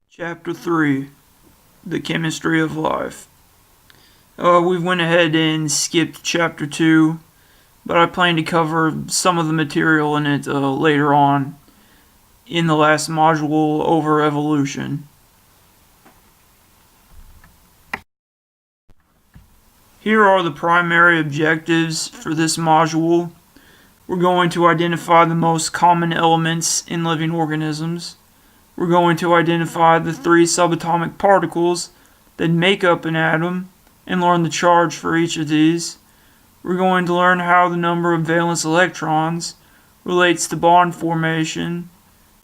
Chapter 3, The Chemistry of Life. We went ahead and skipped Chapter 2, but I plan to cover some of the material in it later on in the last module over evolution. Here are the primary objectives for this module. We're going to identify the most common elements in living organisms. We're going to identify the 3 subatomic particles that make up an atom and learn the charge for each of these. We're going to learn how the number of valence electrons relates to bond formation,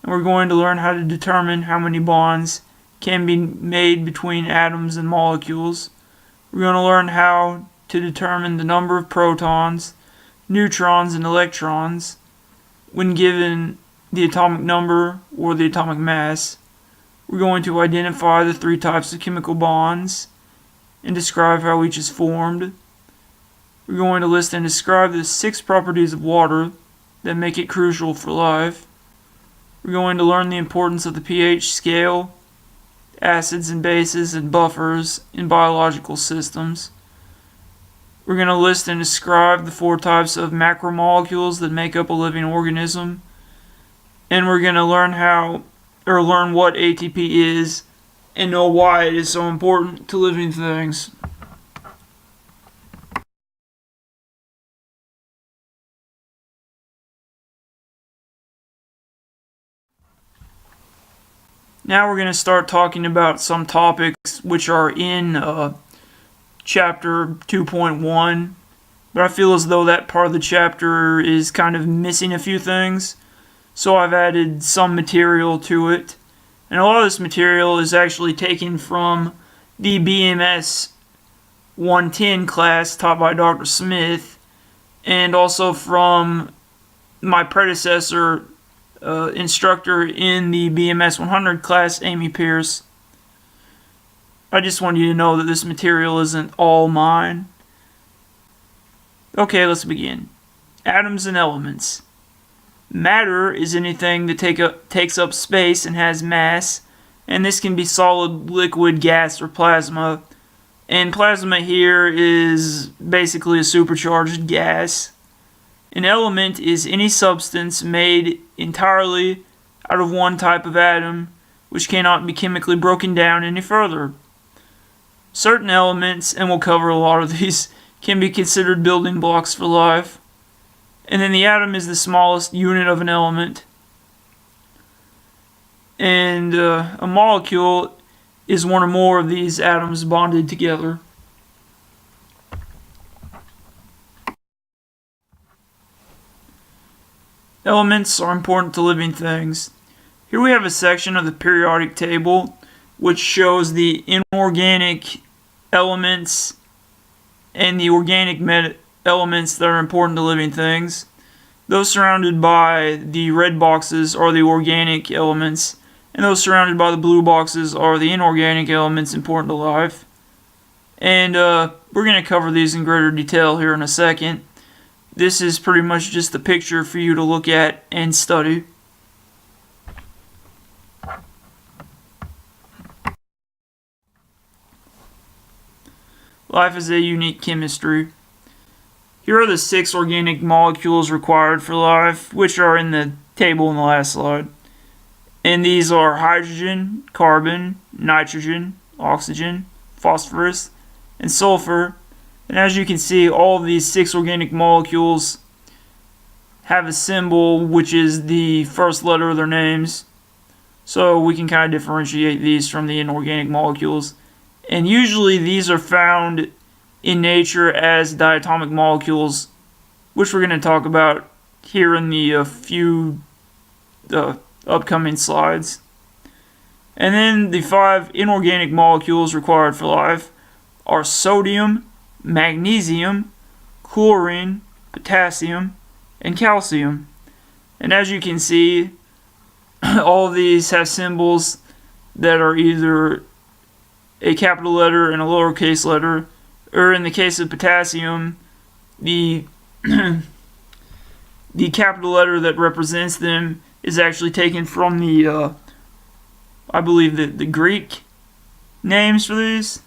and we're going to learn how to determine how many bonds can be made between atoms and molecules. We're going to learn how to determine the number of protons, neutrons, and electrons when given the atomic number or the atomic mass. We're going to identify the 3 types of chemical bonds and describe how each is formed. We're going to list and describe the 6 properties of water that make it crucial for life. We're going to learn the importance of the pH scale, acids and bases, and buffers in biological systems. We're going to list and describe the 4 types of macromolecules that make up a living organism. And we're going to learn what ATP is and know why it is so important to living things. Now we're going to start talking about some topics which are in chapter 2.1, but I feel as though that part of the chapter is kind of missing a few things, so I've added some material to it. And a lot of this material is actually taken from the BMS 110 class taught by Dr. Smith, and also from my predecessor instructor in the BMS 100 class, Amy Pierce. I just want you to know that this material isn't all mine. Okay, let's begin. Atoms and elements. Matter is anything that takes up space and has mass, and this can be solid, liquid, gas, or plasma. And plasma here is basically a supercharged gas. An element is any substance made entirely out of one type of atom, which cannot be chemically broken down any further. Certain elements, and we'll cover a lot of these, can be considered building blocks for life. And then the atom is the smallest unit of an element. And a molecule is one or more of these atoms bonded together. Elements are important to living things. Here we have a section of the periodic table which shows the inorganic elements and the organic elements that are important to living things. Those surrounded by the red boxes are the organic elements, and those surrounded by the blue boxes are the inorganic elements important to life. And we're going to cover these in greater detail here in a second. This is pretty much just a picture for you to look at and study. Life is a unique chemistry. Here are the 6 organic molecules required for life, which are in the table in the last slide. And these are hydrogen, carbon, nitrogen, oxygen, phosphorus, and sulfur. And as you can see, all of these 6 organic molecules have a symbol which is the first letter of their names. So we can kind of differentiate these from the inorganic molecules. And usually these are found in nature as diatomic molecules, which we're going to talk about here in the few upcoming slides. And then the 5 inorganic molecules required for life are sodium, magnesium, chlorine, potassium, and calcium. And as you can see, all of these have symbols that are either a capital letter and a lowercase letter, or in the case of potassium, the capital letter that represents them is actually taken from the I believe that the Greek names for these.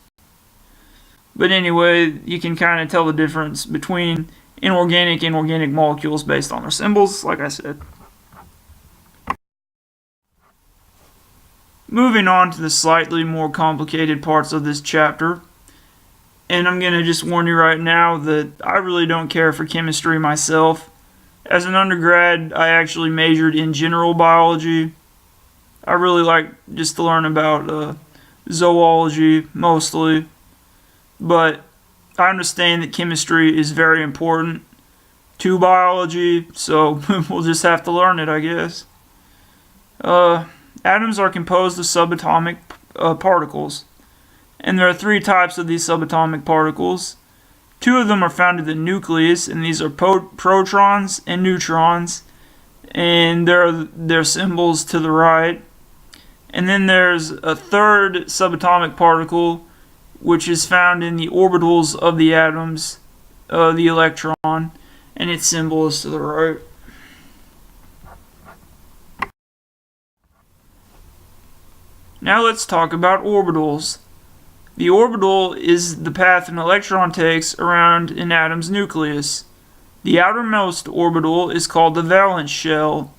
But anyway, you can kind of tell the difference between inorganic and organic molecules based on their symbols, like I said. Moving on to the slightly more complicated parts of this chapter. And I'm going to just warn you right now that I really don't care for chemistry myself. As an undergrad, I actually majored in general biology. I really like just to learn about zoology mostly. But I understand that chemistry is very important to biology, so we'll just have to learn it, I guess. Atoms are composed of subatomic particles, and there are 3 types of these subatomic particles. 2 of them are found in the nucleus, and these are protons and neutrons, and there are their symbols to the right. And then there's a 3rd subatomic particle, which is found in the orbitals of the atoms, the electron, and its symbol is to the right. Now let's talk about orbitals. The orbital is the path an electron takes around an atom's nucleus. The outermost orbital is called the valence shell,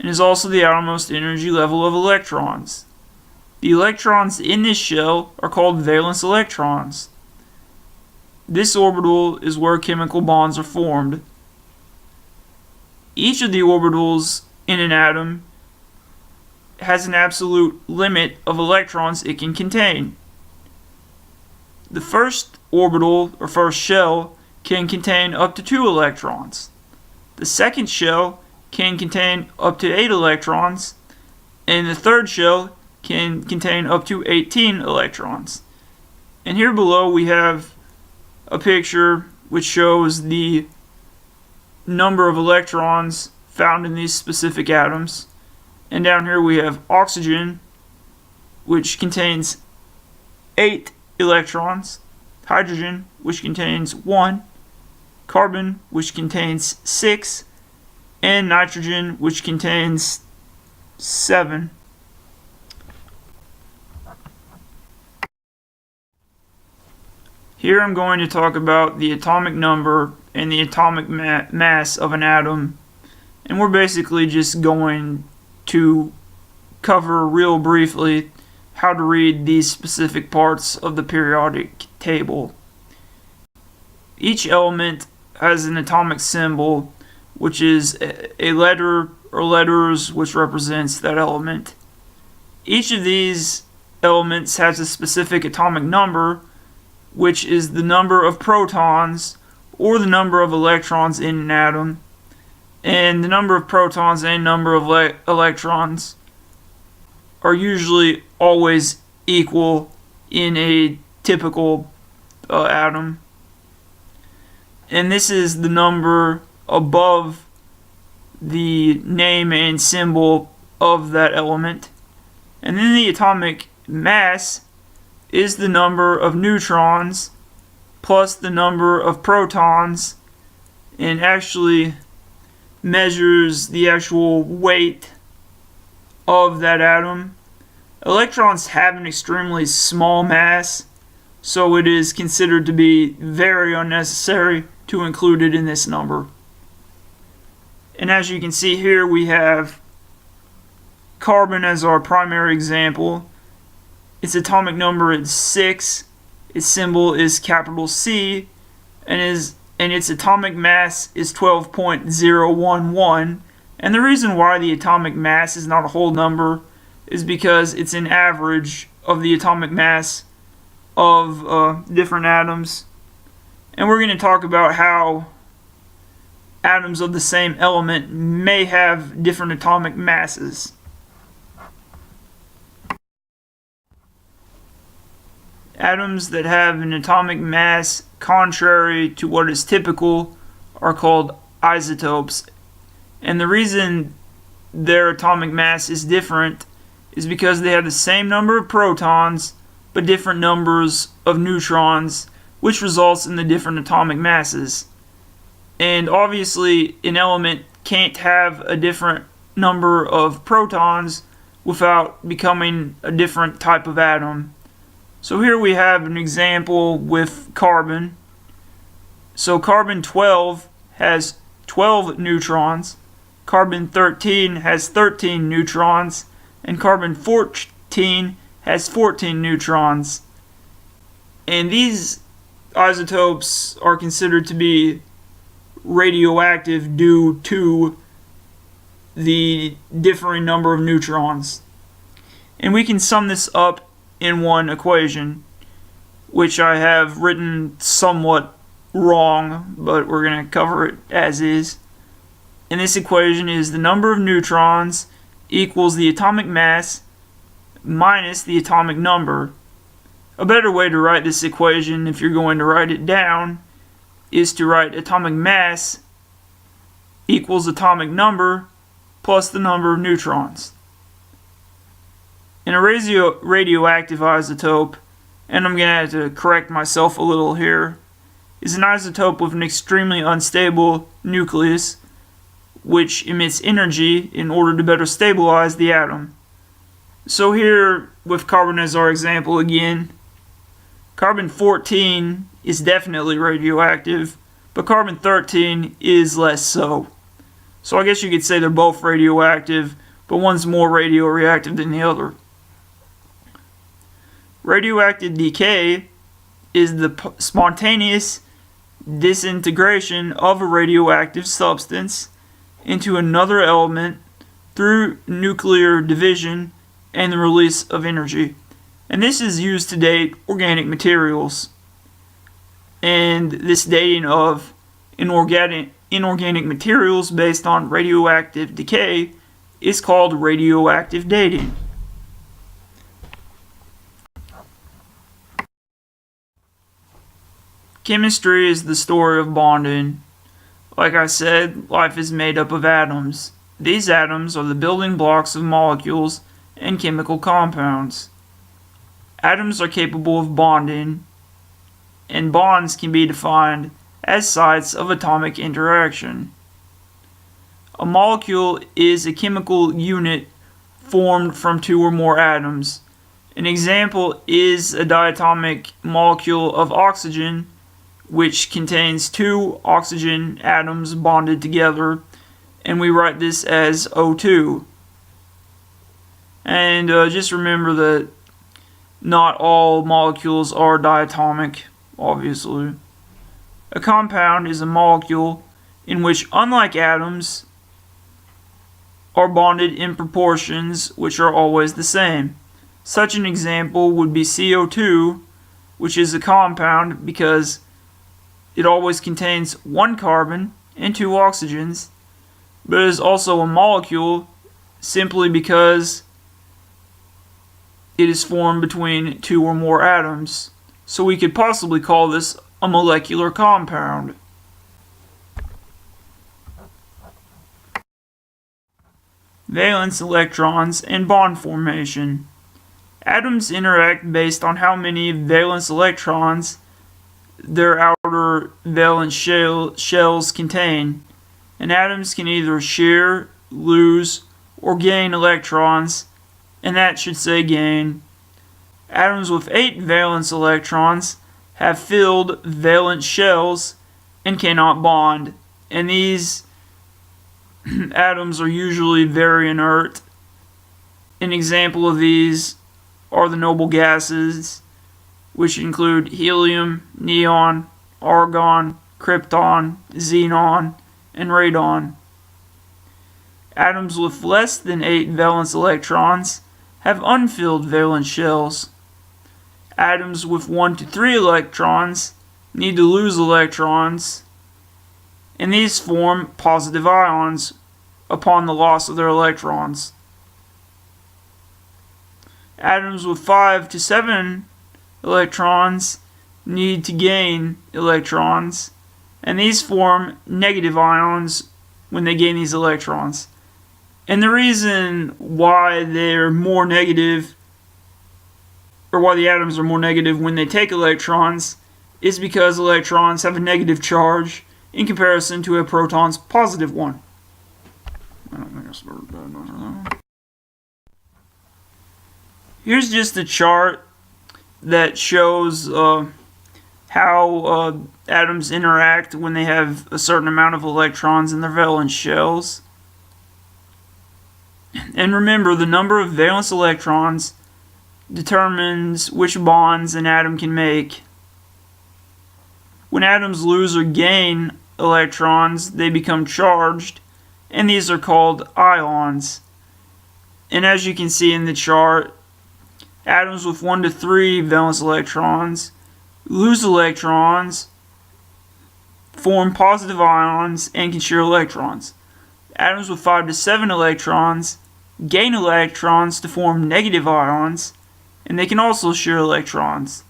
and is also the outermost energy level of electrons. The electrons in this shell are called valence electrons. This orbital is where chemical bonds are formed. Each of the orbitals in an atom has an absolute limit of electrons it can contain. The first orbital, or first shell, can contain up to 2 electrons. The second shell can contain up to 8 electrons, and the third shell can contain up to 18 electrons. And here below we have a picture which shows the number of electrons found in these specific atoms. And down here we have oxygen, which contains 8 electrons, hydrogen, which contains 1, carbon, which contains 6, and nitrogen, which contains 7. Here I'm going to talk about the atomic number and the atomic mass of an atom, and we're basically just going to cover real briefly how to read these specific parts of the periodic table. Each element has an atomic symbol, which is a letter or letters which represents that element. Each of these elements has a specific atomic number, which is the number of protons or the number of electrons in an atom. And the number of protons and number of electrons are usually always equal in a typical atom. And this is the number above the name and symbol of that element. And then the atomic mass is the number of neutrons plus the number of protons, and actually measures the actual weight of that atom. Electrons have an extremely small mass, so it is considered to be very unnecessary to include it in this number. And as you can see here, we have carbon as our primary example. Its atomic number is 6, its symbol is capital C, and its atomic mass is 12.011. And the reason why the atomic mass is not a whole number is because it's an average of the atomic mass of different atoms. And we're going to talk about how atoms of the same element may have different atomic masses. Atoms that have an atomic mass contrary to what is typical are called isotopes. And the reason their atomic mass is different is because they have the same number of protons but different numbers of neutrons, which results in the different atomic masses. And obviously an element can't have a different number of protons without becoming a different type of atom. So here we have an example with carbon. So carbon 12 has 12 neutrons, carbon 13 has 13 neutrons, and carbon 14 has 14 neutrons. And these isotopes are considered to be radioactive due to the differing number of neutrons. And we can sum this up in one equation, which I have written somewhat wrong, but we're going to cover it as is. And this equation is the number of neutrons equals the atomic mass minus the atomic number. A better way to write this equation, if you're going to write it down, is to write atomic mass equals atomic number plus the number of neutrons. In a radioactive isotope, and I'm going to have to correct myself a little here, is an isotope with an extremely unstable nucleus which emits energy in order to better stabilize the atom. So here, with carbon as our example again, carbon 14 is definitely radioactive, but carbon 13 is less so. So I guess you could say they're both radioactive, but one's more radioreactive than the other. Radioactive decay is the spontaneous disintegration of a radioactive substance into another element through nuclear division and the release of energy. And this is used to date organic materials. And this dating of inorganic materials based on radioactive decay is called radioactive dating. Chemistry is the story of bonding. Like I said, life is made up of atoms. These atoms are the building blocks of molecules and chemical compounds. Atoms are capable of bonding, and bonds can be defined as sites of atomic interaction. A molecule is a chemical unit formed from two or more atoms. An example is a diatomic molecule of oxygen, which contains two oxygen atoms bonded together, and we write this as O2. And just remember that not all molecules are diatomic, obviously. A compound is a molecule in which, unlike atoms, are bonded in proportions which are always the same. Such an example would be CO2, which is a compound because it always contains one carbon and two oxygens, but it is also a molecule simply because it is formed between two or more atoms. So we could possibly call this a molecular compound. Valence electrons and bond formation. Atoms interact based on how many valence electrons their outer valence shells contain, and atoms can either share, lose, or gain electrons, and that should say gain. Atoms with 8 valence electrons have filled valence shells and cannot bond, and these atoms are usually very inert. An example of these are the noble gases, which include helium, neon, argon, krypton, xenon, and radon. Atoms with less than 8 valence electrons have unfilled valence shells. Atoms with 1 to 3 electrons need to lose electrons, and these form positive ions upon the loss of their electrons. Atoms with 5 to 7 electrons need to gain electrons, and these form negative ions when they gain these electrons. And the reason why they're more negative, or why the atoms are more negative when they take electrons, is because electrons have a negative charge in comparison to a proton's positive one. I don't think I started that. Here's just a chart that shows how atoms interact when they have a certain amount of electrons in their valence shells. And remember, the number of valence electrons determines which bonds an atom can make. When atoms lose or gain electrons, they become charged, and these are called ions. And as you can see in the chart, atoms with 1 to 3 valence electrons lose electrons, form positive ions, and can share electrons. Atoms with 5 to 7 electrons gain electrons to form negative ions, and they can also share electrons.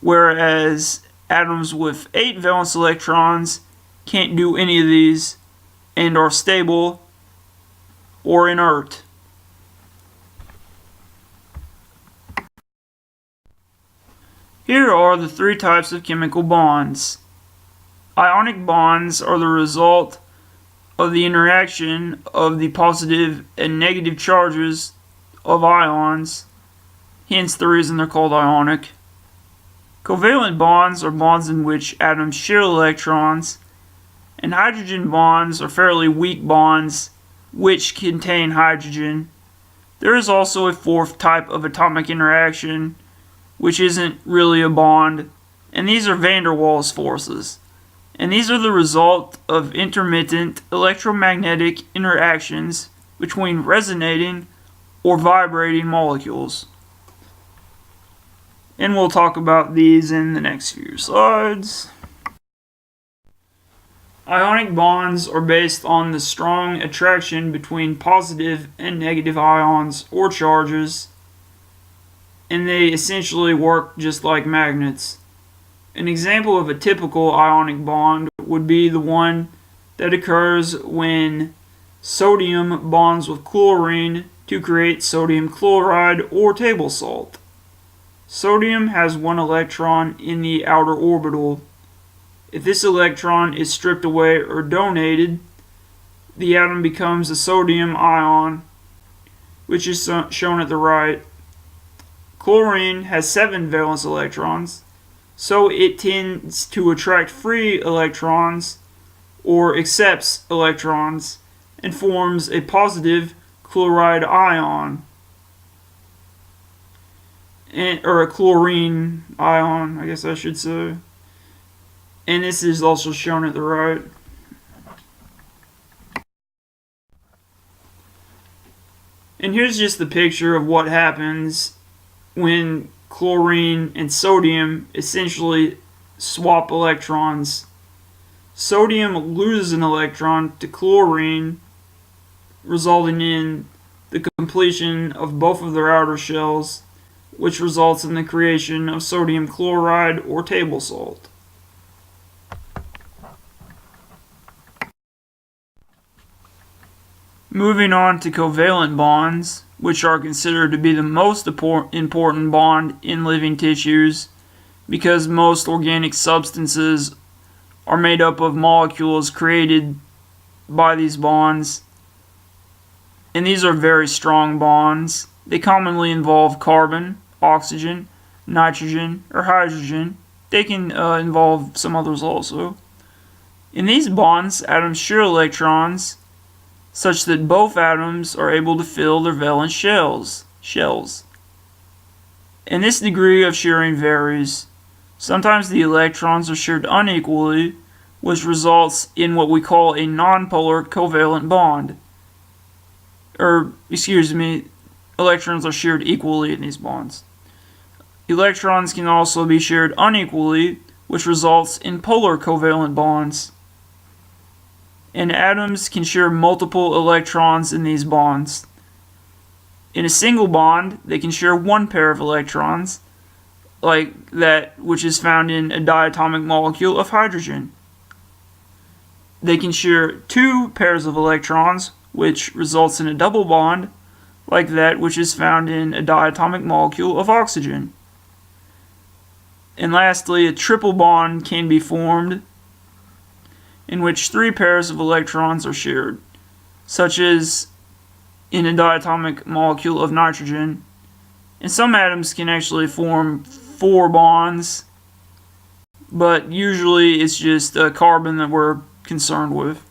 Whereas atoms with 8 valence electrons can't do any of these and are stable or inert. Here are the 3 types of chemical bonds. Ionic bonds are the result of the interaction of the positive and negative charges of ions, hence the reason they're called ionic. Covalent bonds are bonds in which atoms share electrons, and hydrogen bonds are fairly weak bonds which contain hydrogen. There is also a 4th type of atomic interaction, which isn't really a bond, and these are van der Waals forces. And these are the result of intermittent electromagnetic interactions between resonating or vibrating molecules. And we'll talk about these in the next few slides. Ionic bonds are based on the strong attraction between positive and negative ions or charges, and they essentially work just like magnets. An example of a typical ionic bond would be the one that occurs when sodium bonds with chlorine to create sodium chloride or table salt. Sodium has 1 electron in the outer orbital. If this electron is stripped away or donated, the atom becomes a sodium ion, which is shown at the right. Chlorine has 7 valence electrons, so it tends to attract free electrons or accepts electrons and forms a positive chloride ion, or a chlorine ion, I guess I should say. And this is also shown at the right. And here's just the picture of what happens when chlorine and sodium essentially swap electrons. Sodium loses an electron to chlorine, resulting in the completion of both of their outer shells, which results in the creation of sodium chloride or table salt. Moving on to covalent bonds, which are considered to be the most important bond in living tissues because most organic substances are made up of molecules created by these bonds. And these are very strong bonds. They commonly involve carbon, oxygen, nitrogen, or hydrogen. They can involve some others also. In these bonds, atoms share electrons such that both atoms are able to fill their valence shells. And this degree of sharing varies. Sometimes the electrons are shared unequally, which results in what we call a nonpolar covalent bond. Electrons are shared equally in these bonds. Electrons can also be shared unequally, which results in polar covalent bonds. And atoms can share multiple electrons in these bonds. In a single bond, they can share 1 pair of electrons, like that which is found in a diatomic molecule of hydrogen. They can share 2 pairs of electrons, which results in a double bond, like that which is found in a diatomic molecule of oxygen. And lastly, a triple bond can be formed, in which 3 pairs of electrons are shared, such as in a diatomic molecule of nitrogen, And some atoms can actually form 4 bonds, but usually it's just a carbon that we're concerned with.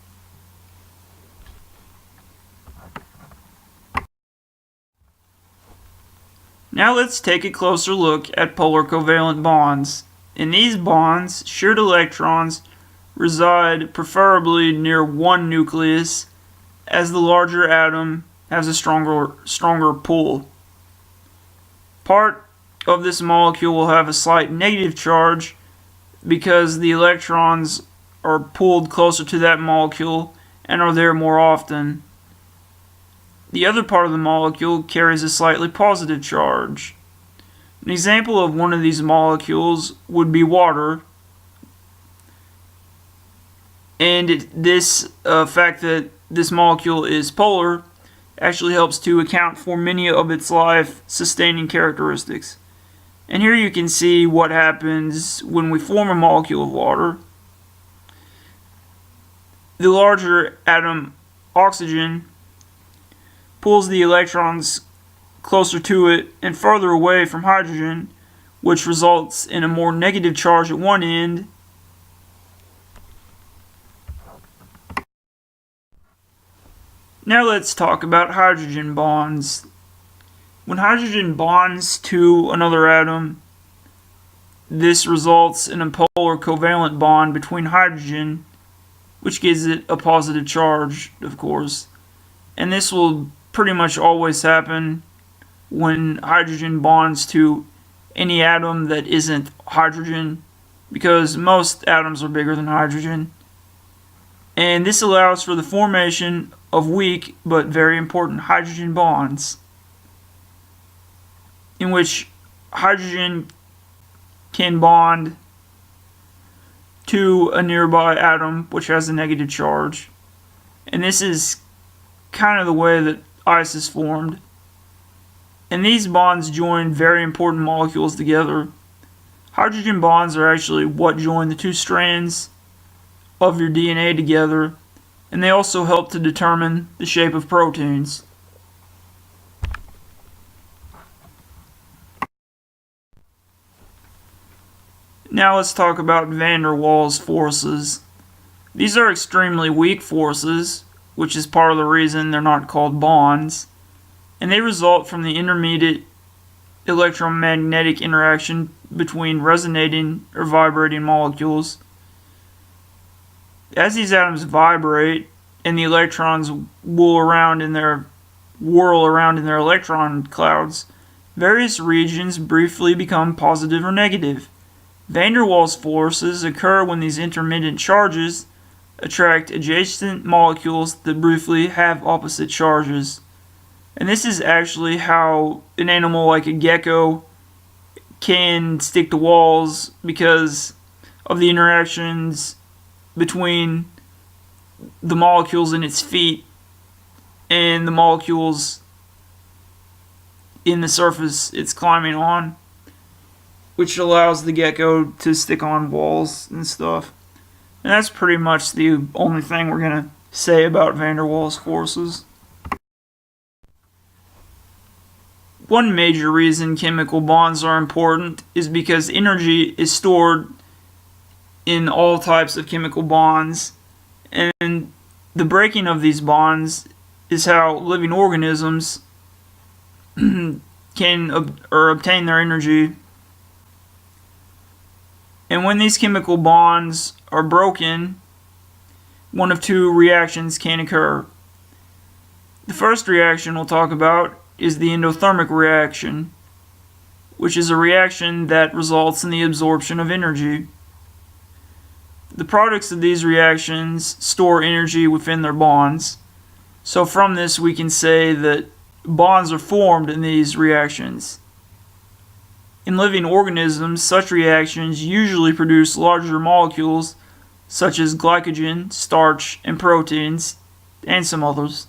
Now let's take a closer look at polar covalent bonds. In these bonds, shared electrons reside preferably near one nucleus, as the larger atom has a stronger pull. Part of this molecule will have a slight negative charge because the electrons are pulled closer to that molecule and are there more often. The other part of the molecule carries a slightly positive charge. An example of one of these molecules would be water, and this fact that this molecule is polar actually helps to account for many of its life-sustaining characteristics. And here you can see what happens when we form a molecule of water. The larger atom, oxygen, pulls the electrons closer to it and further away from hydrogen, which results in a more negative charge at one end Now let's talk about hydrogen bonds. When hydrogen bonds to another atom, this results in a polar covalent bond between hydrogen, which gives it a positive charge, of course. And this will pretty much always happen when hydrogen bonds to any atom that isn't hydrogen, because most atoms are bigger than hydrogen. And this allows for the formation of weak but very important hydrogen bonds, in which hydrogen can bond to a nearby atom which has a negative charge. And this is kind of the way that ice is formed. And these bonds join very important molecules together. Hydrogen bonds are actually what join the two strands of your DNA together, and they also help to determine the shape of proteins. Now let's talk about van der Waals forces. These are extremely weak forces, which is part of the reason they're not called bonds, and they result from the intermediate electromagnetic interaction between resonating or vibrating molecules. As these atoms vibrate and the electrons whirl around in their electron clouds, various regions briefly become positive or negative. Van der Waals forces occur when these intermittent charges attract adjacent molecules that briefly have opposite charges. And this is actually how an animal like a gecko can stick to walls, because of the interactions between the molecules in its feet and the molecules in the surface it's climbing on, which allows the gecko to stick on walls and stuff. And that's pretty much the only thing we're going to say about van der Waals forces. One major reason chemical bonds are important is because energy is stored in all types of chemical bonds, and the breaking of these bonds is how living organisms can obtain their energy. And when these chemical bonds are broken, one of two reactions can occur. The first reaction we'll talk about is the endothermic reaction, which is a reaction that results in the absorption of energy. The products of these reactions store energy within their bonds. So from this we can say that bonds are formed in these reactions. In living organisms, such reactions usually produce larger molecules such as glycogen, starch, and proteins, and some others.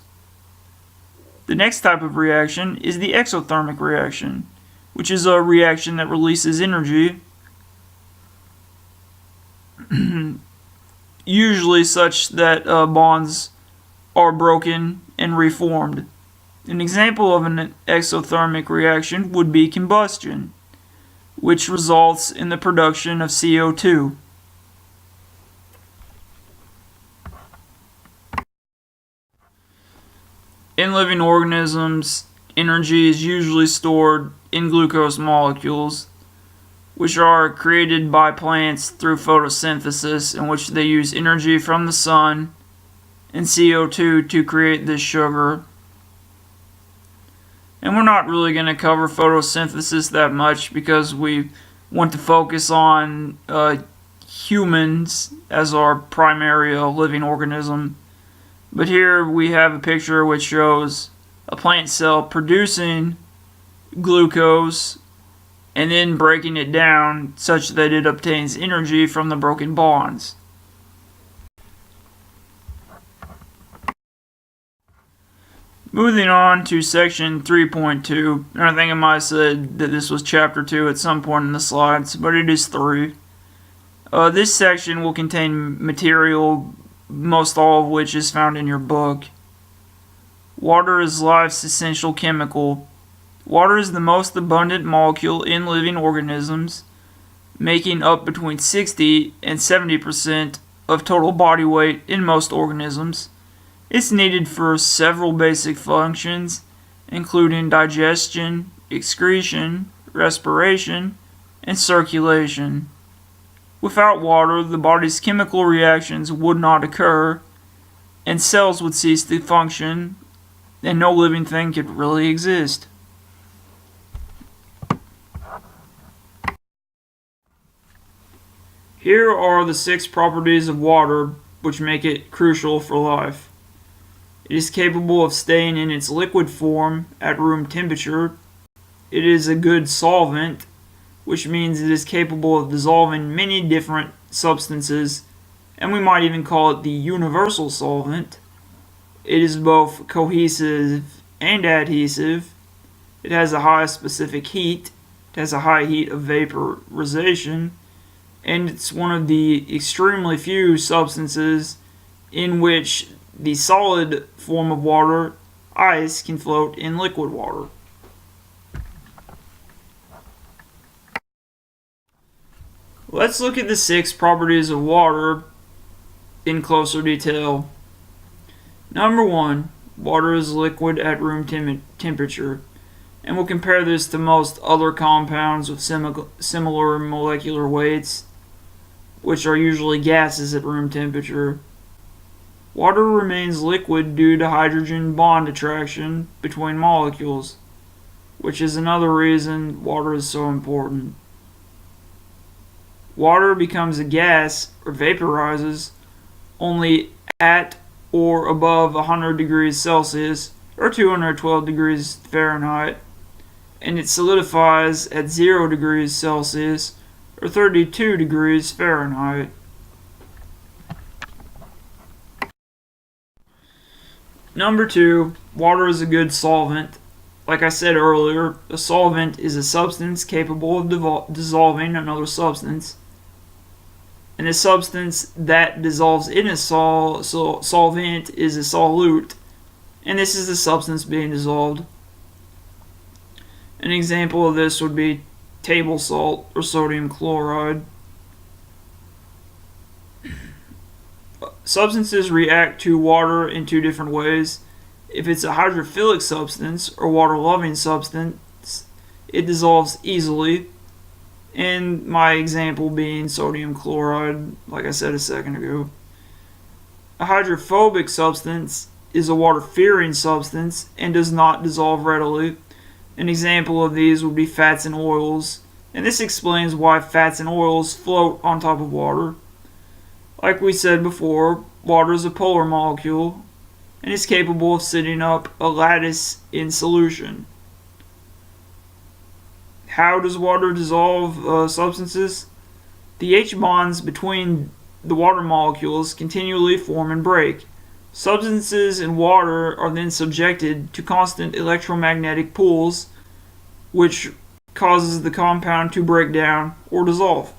The next type of reaction is the exothermic reaction, which is a reaction that releases energy, usually such that bonds are broken and reformed. An example of an exothermic reaction would be combustion, which results in the production of CO2. In living organisms, energy is usually stored in glucose molecules, which are created by plants through photosynthesis, in which they use energy from the sun and CO2 to create this sugar. And we're not really going to cover photosynthesis that much because we want to focus on humans as our primary living organism. But here we have a picture which shows a plant cell producing glucose and then breaking it down such that it obtains energy from the broken bonds. Moving on to section 3.2, and I think I might have said that this was chapter 2 at some point in the slides, but it is 3. This section will contain material, most all of which is found in your book. Water is life's essential chemical. Water is the most abundant molecule in living organisms, making up between 60 and 70% of total body weight in most organisms. It's needed for several basic functions, including digestion, excretion, respiration, and circulation. Without water, the body's chemical reactions would not occur, and cells would cease to function, and no living thing could really exist. Here are the 6 properties of water which make it crucial for life. It is capable of staying in its liquid form at room temperature. It is a good solvent, which means it is capable of dissolving many different substances, and we might even call it the universal solvent. It is both cohesive and adhesive. It has a high specific heat. It has a high heat of vaporization, and it's one of the extremely few substances in which the solid form of water, ice, can float in liquid water. Let's look at the 6 properties of water in closer detail. Number 1, water is liquid at room temperature, and we'll compare this to most other compounds with similar molecular weights, which are usually gases at room temperature. Water remains liquid due to hydrogen bond attraction between molecules, which is another reason water is so important. Water becomes a gas, or vaporizes, only at or above 100 degrees Celsius, or 212 degrees Fahrenheit, and it solidifies at 0 degrees Celsius, or 32 degrees Fahrenheit. Number 2, water is a good solvent. Like I said earlier, a solvent is a substance capable of dissolving another substance. And a substance that dissolves in a solvent is a solute, and this is the substance being dissolved. An example of this would be table salt or sodium chloride. Substances react to water in 2 different ways. If it's a hydrophilic substance or water-loving substance, it dissolves easily, and my example being sodium chloride, like I said a second ago. A hydrophobic substance is a water-fearing substance and does not dissolve readily. An example of these would be fats and oils, and this explains why fats and oils float on top of water. Like we said before, water is a polar molecule and is capable of sitting up a lattice in solution. How does water dissolve substances? The H bonds between the water molecules continually form and break. Substances in water are then subjected to constant electromagnetic pulls, which causes the compound to break down or dissolve.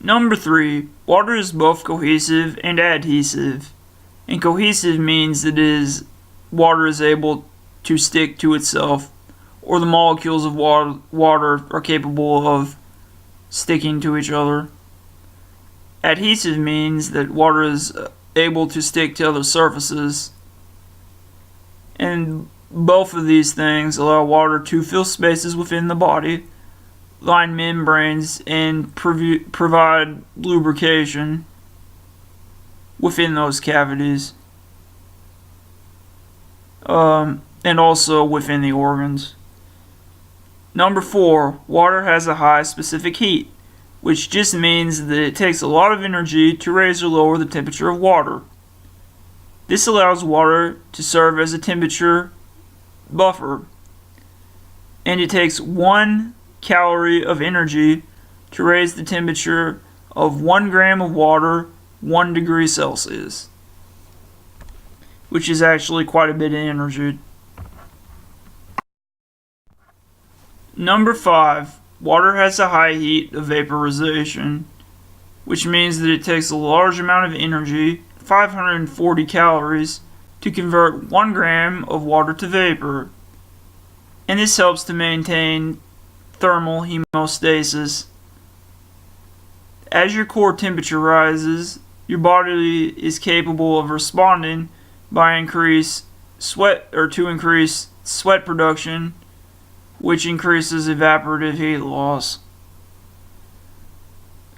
Number 3. Water is both cohesive and adhesive. And cohesive means that water is able to stick to itself, or the molecules of water are capable of sticking to each other. Adhesive means that water is able to stick to other surfaces. And both of these things allow water to fill spaces within the body, line membranes, and provide lubrication within those cavities, and also within the organs. Number 4, water has a high specific heat, which just means that it takes a lot of energy to raise or lower the temperature of water. This allows water to serve as a temperature buffer, and it takes 1 calorie of energy to raise the temperature of 1 gram of water 1 degree Celsius, which is actually quite a bit of energy. Number 5, water has a high heat of vaporization, which means that it takes a large amount of energy, 540 calories, to convert 1 gram of water to vapor, and this helps to maintain thermal hemostasis. As your core temperature rises, your body is capable of responding by increased sweat production, which increases evaporative heat loss.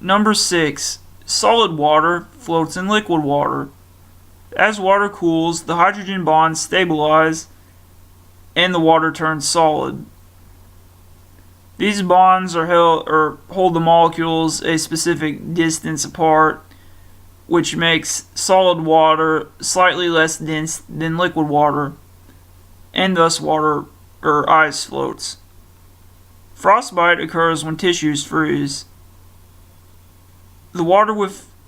Number 6, solid water floats in liquid water. As water cools, the hydrogen bonds stabilize and the water turns solid. These bonds hold the molecules a specific distance apart, which makes solid water slightly less dense than liquid water, and thus water or ice floats. Frostbite occurs when tissues freeze. The water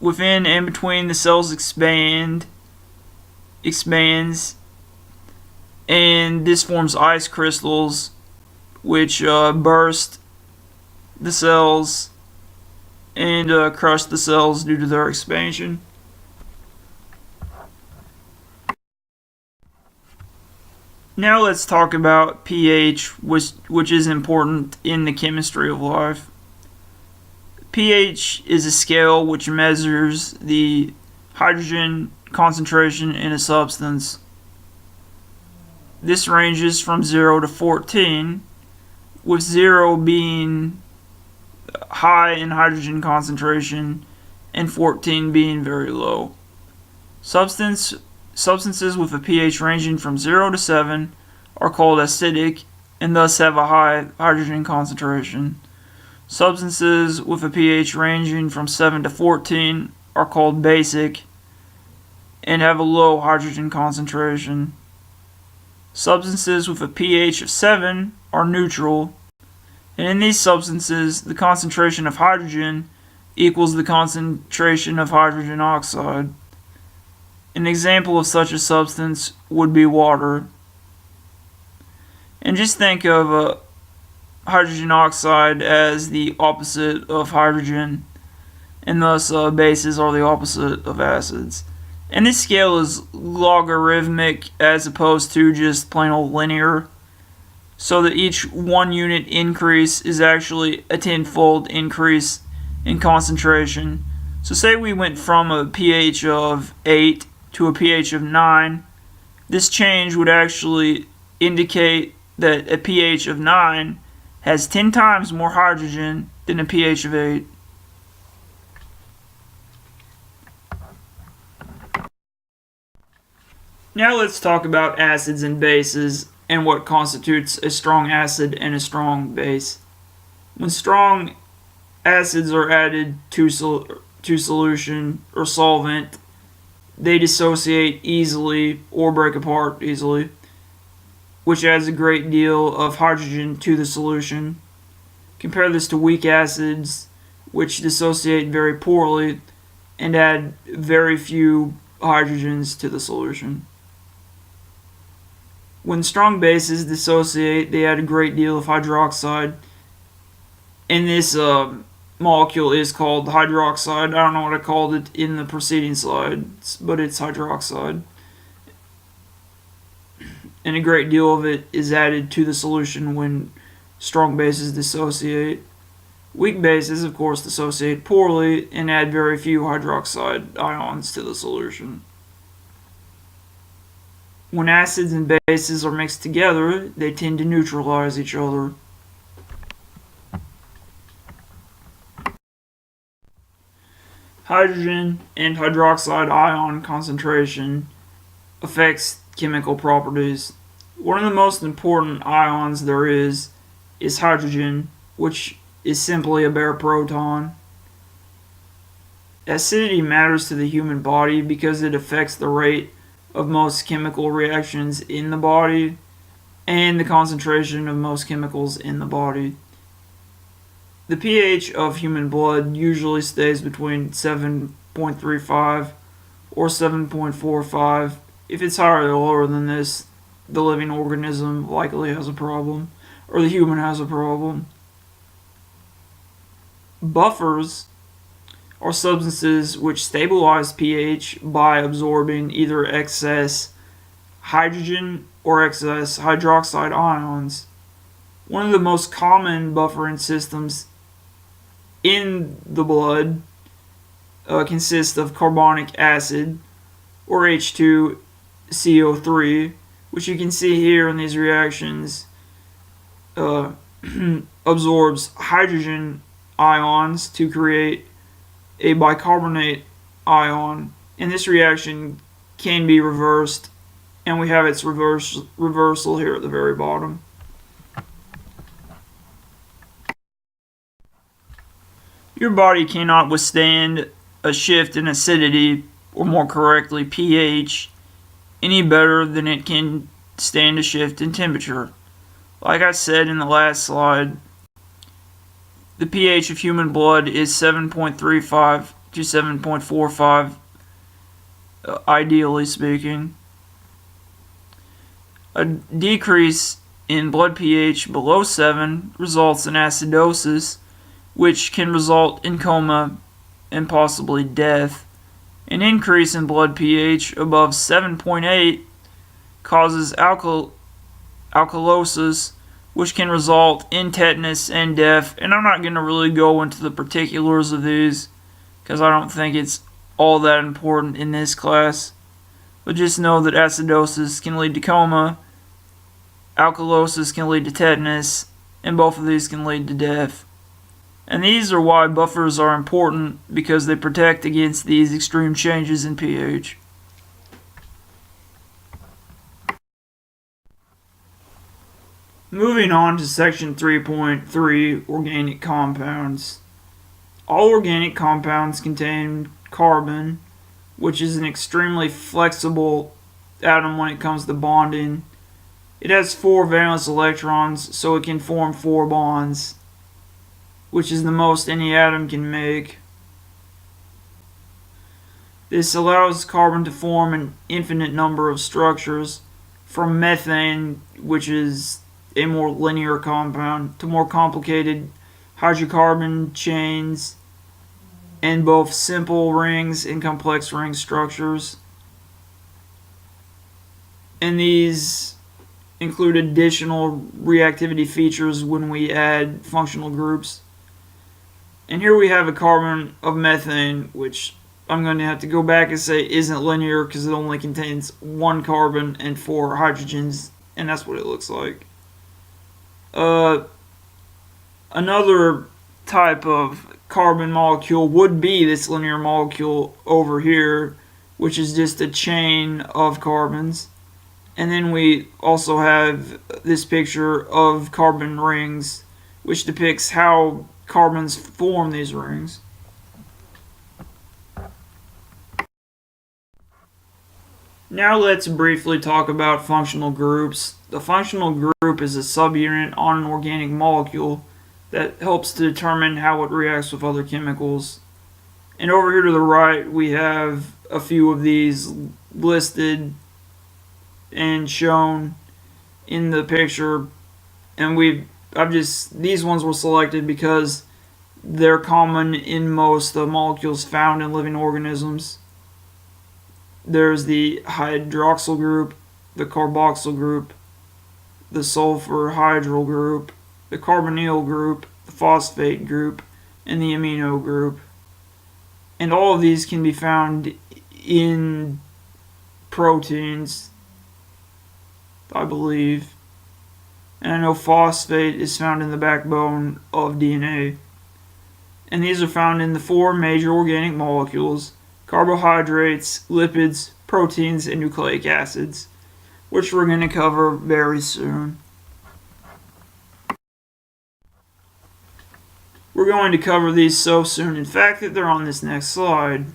within and between the cells expands, and this forms ice crystals, which burst the cells and crush the cells due to their expansion. Now let's talk about pH, which is important in the chemistry of life. pH is a scale which measures the hydrogen concentration in a substance. This ranges from 0 to 14, with 0 being high in hydrogen concentration and 14 being very low. Substances with a pH ranging from 0 to 7 are called acidic and thus have a high hydrogen concentration. Substances with a pH ranging from 7 to 14 are called basic and have a low hydrogen concentration. Substances with a pH of 7 are neutral, and in these substances, the concentration of hydrogen equals the concentration of hydrogen oxide. An example of such a substance would be water. And just think of hydrogen oxide as the opposite of hydrogen, and thus bases are the opposite of acids. And this scale is logarithmic as opposed to just plain old linear, so that each 1 unit increase is actually a tenfold increase in concentration. So say we went from a pH of 8 to a pH of 9, this change would actually indicate that a pH of 9 has 10 times more hydrogen than a pH of 8. Now let's talk about acids and bases and what constitutes a strong acid and a strong base. When strong acids are added to solution or solvent, they dissociate easily or break apart easily, which adds a great deal of hydrogen to the solution. Compare this to weak acids, which dissociate very poorly and add very few hydrogens to the solution. When strong bases dissociate, they add a great deal of hydroxide, and this molecule is called hydroxide. I don't know what I called it in the preceding slide, but it's hydroxide. And a great deal of it is added to the solution when strong bases dissociate. Weak bases, of course, dissociate poorly and add very few hydroxide ions to the solution. When acids and bases are mixed together, they tend to neutralize each other. Hydrogen and hydroxide ion concentration affects chemical properties. One of the most important ions there is hydrogen, which is simply a bare proton. Acidity matters to the human body because it affects the rate of most chemical reactions in the body and the concentration of most chemicals in the body. The pH of human blood usually stays between 7.35 or 7.45. If it's higher or lower than this, the living organism likely has a problem, or the human has a problem. Buffers are substances which stabilize pH by absorbing either excess hydrogen or excess hydroxide ions. One of the most common buffering systems in the blood consists of carbonic acid, or H2CO3, which you can see here in these reactions absorbs hydrogen ions to create a bicarbonate ion, and this reaction can be reversed, and we have its reversal here at the very bottom. Your body cannot withstand a shift in acidity, or more correctly pH, any better than it can stand a shift in temperature. Like I said in the last slide, the pH of human blood is 7.35 to 7.45, ideally speaking. A decrease in blood pH below 7 results in acidosis, which can result in coma and possibly death. An increase in blood pH above 7.8 causes alkalosis, which can result in tetanus and death. And I'm not going to really go into the particulars of these because I don't think it's all that important in this class. But just know that acidosis can lead to coma, alkalosis can lead to tetanus, and both of these can lead to death. And these are why buffers are important, because they protect against these extreme changes in pH. Moving on to section 3.3, organic compounds. All organic compounds contain carbon, which is an extremely flexible atom when it comes to bonding. It has 4 valence electrons, so it can form 4 bonds, which is the most any atom can make. This allows carbon to form an infinite number of structures, from methane, which is a more linear compound, to more complicated hydrocarbon chains, and both simple rings and complex ring structures. And these include additional reactivity features when we add functional groups. And here we have a carbon of methane, which I'm going to have to go back and say isn't linear because it only contains 1 carbon and 4 hydrogens, and that's what it looks like. Another type of carbon molecule would be this linear molecule over here, which is just a chain of carbons. And then we also have this picture of carbon rings, which depicts how carbons form these rings. Now let's briefly talk about functional groups. The functional group is a subunit on an organic molecule that helps to determine how it reacts with other chemicals. And over here to the right, we have a few of these listed and shown in the picture. And these ones were selected because they're common in most molecules found in living organisms. There's the hydroxyl group, the carboxyl group, the sulfur hydryl group, the carbonyl group, the phosphate group, and the amino group. And all of these can be found in proteins, I believe. And I know phosphate is found in the backbone of DNA. And these are found in the 4 major organic molecules: carbohydrates, lipids, proteins, and nucleic acids, which we're going to cover very soon. We're going to cover these so soon, in fact, that they're on this next slide.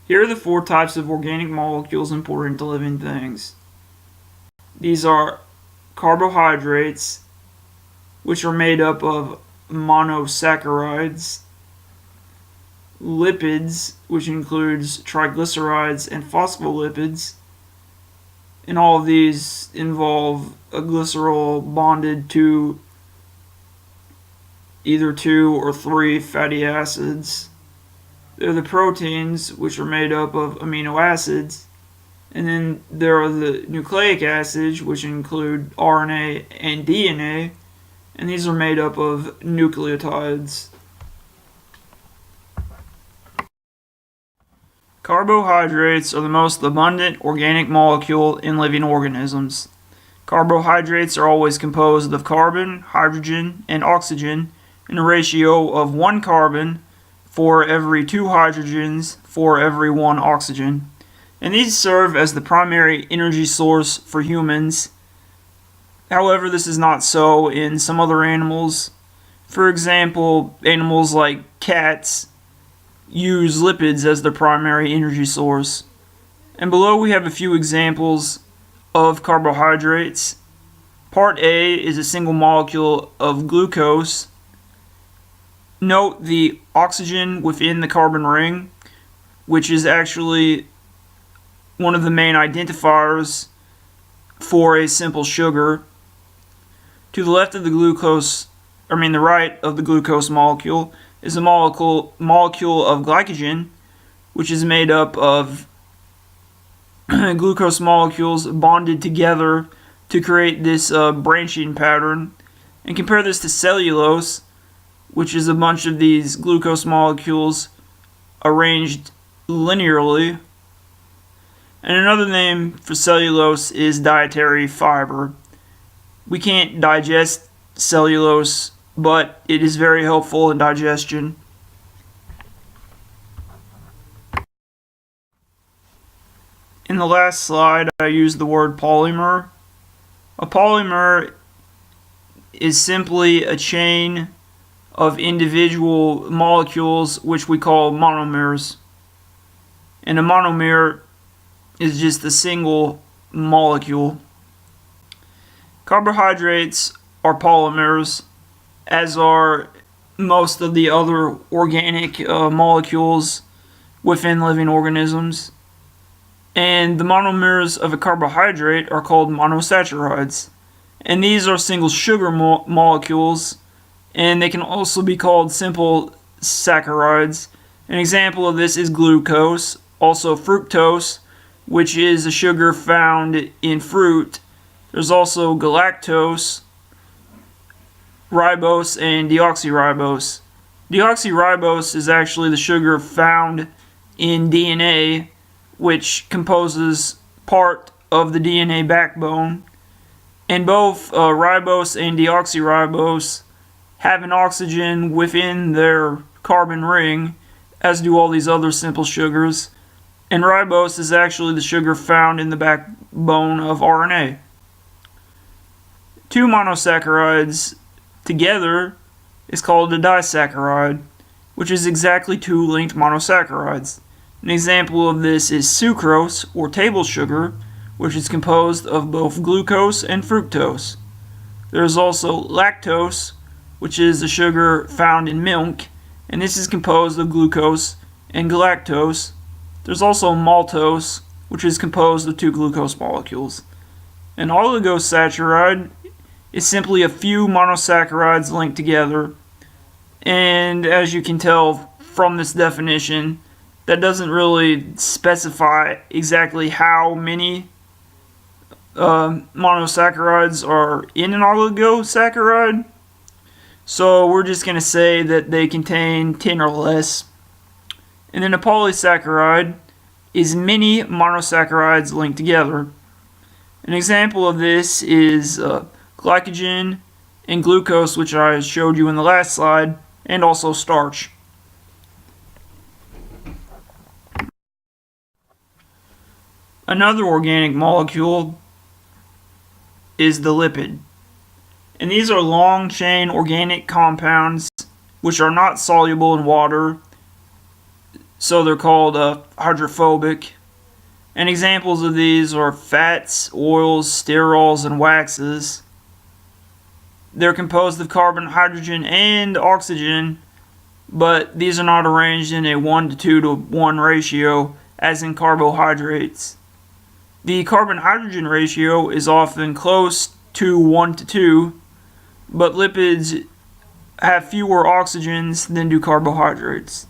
Here are the 4 types of organic molecules important to living things. These are carbohydrates, which are made up of monosaccharides; lipids, which includes triglycerides and phospholipids, and all of these involve a glycerol bonded to either 2 or 3 fatty acids. They're the proteins, which are made up of amino acids. And then there are the nucleic acids, which include RNA and DNA, and these are made up of nucleotides. Carbohydrates are the most abundant organic molecule in living organisms. Carbohydrates are always composed of carbon, hydrogen, and oxygen in a ratio of 1 carbon for every 2 hydrogens for every 1 oxygen. And these serve as the primary energy source for humans. However, this is not so in some other animals. For example, animals like cats use lipids as their primary energy source. And below we have a few examples of carbohydrates. Part A is a single molecule of glucose. Note the oxygen within the carbon ring, which is actually one of the main identifiers for a simple sugar. To the left of the the right of the glucose molecule is a molecule of glycogen, which is made up of glucose molecules bonded together to create this branching pattern. And compare this to cellulose, which is a bunch of these glucose molecules arranged linearly. And another name for cellulose is dietary fiber. We can't digest cellulose, but it is very helpful in digestion. In the last slide, I used the word polymer. A polymer is simply a chain of individual molecules which we call monomers. And a monomer is just a single molecule. Carbohydrates are polymers, as are most of the other organic molecules within living organisms. And the monomers of a carbohydrate are called monosaccharides. And these are single sugar molecules, and they can also be called simple saccharides. An example of this is glucose, also fructose, which is a sugar found in fruit. There's also galactose, ribose, and deoxyribose. Deoxyribose is actually the sugar found in DNA, which composes part of the DNA backbone. And both ribose and deoxyribose have an oxygen within their carbon ring, as do all these other simple sugars. And ribose is actually the sugar found in the backbone of RNA. 2 monosaccharides together is called a disaccharide, which is exactly 2 linked monosaccharides. An example of this is sucrose, or table sugar, which is composed of both glucose and fructose. There is also lactose, which is the sugar found in milk, and this is composed of glucose and galactose. There's also maltose, which is composed of 2 glucose molecules. An oligosaccharide is simply a few monosaccharides linked together. And as you can tell from this definition, that doesn't really specify exactly how many monosaccharides are in an oligosaccharide. So we're just going to say that they contain 10 or less. And then a polysaccharide is many monosaccharides linked together. An example of this is glycogen and glucose, which I showed you in the last slide, and also starch. Another organic molecule is the lipid. And these are long-chain organic compounds which are not soluble in water, so they're called hydrophobic. And examples of these are fats, oils, sterols, and waxes. They're composed of carbon, hydrogen, and oxygen, but these are not arranged in a 1:2 to 1 ratio as in carbohydrates. The carbon-hydrogen ratio is often close to 1:2, but lipids have fewer oxygens than do carbohydrates.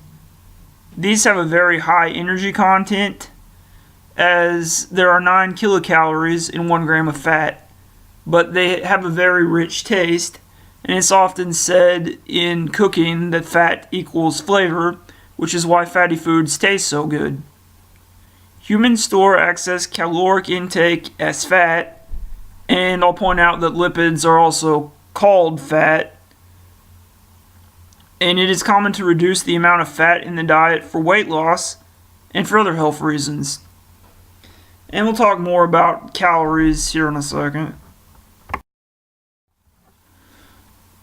These have a very high energy content, as there are 9 kilocalories in 1 gram of fat, but they have a very rich taste, and it's often said in cooking that fat equals flavor, which is why fatty foods taste so good. Humans store excess caloric intake as fat, and I'll point out that lipids are also called fat, and it is common to reduce the amount of fat in the diet for weight loss and for other health reasons. And we'll talk more about calories here in a second.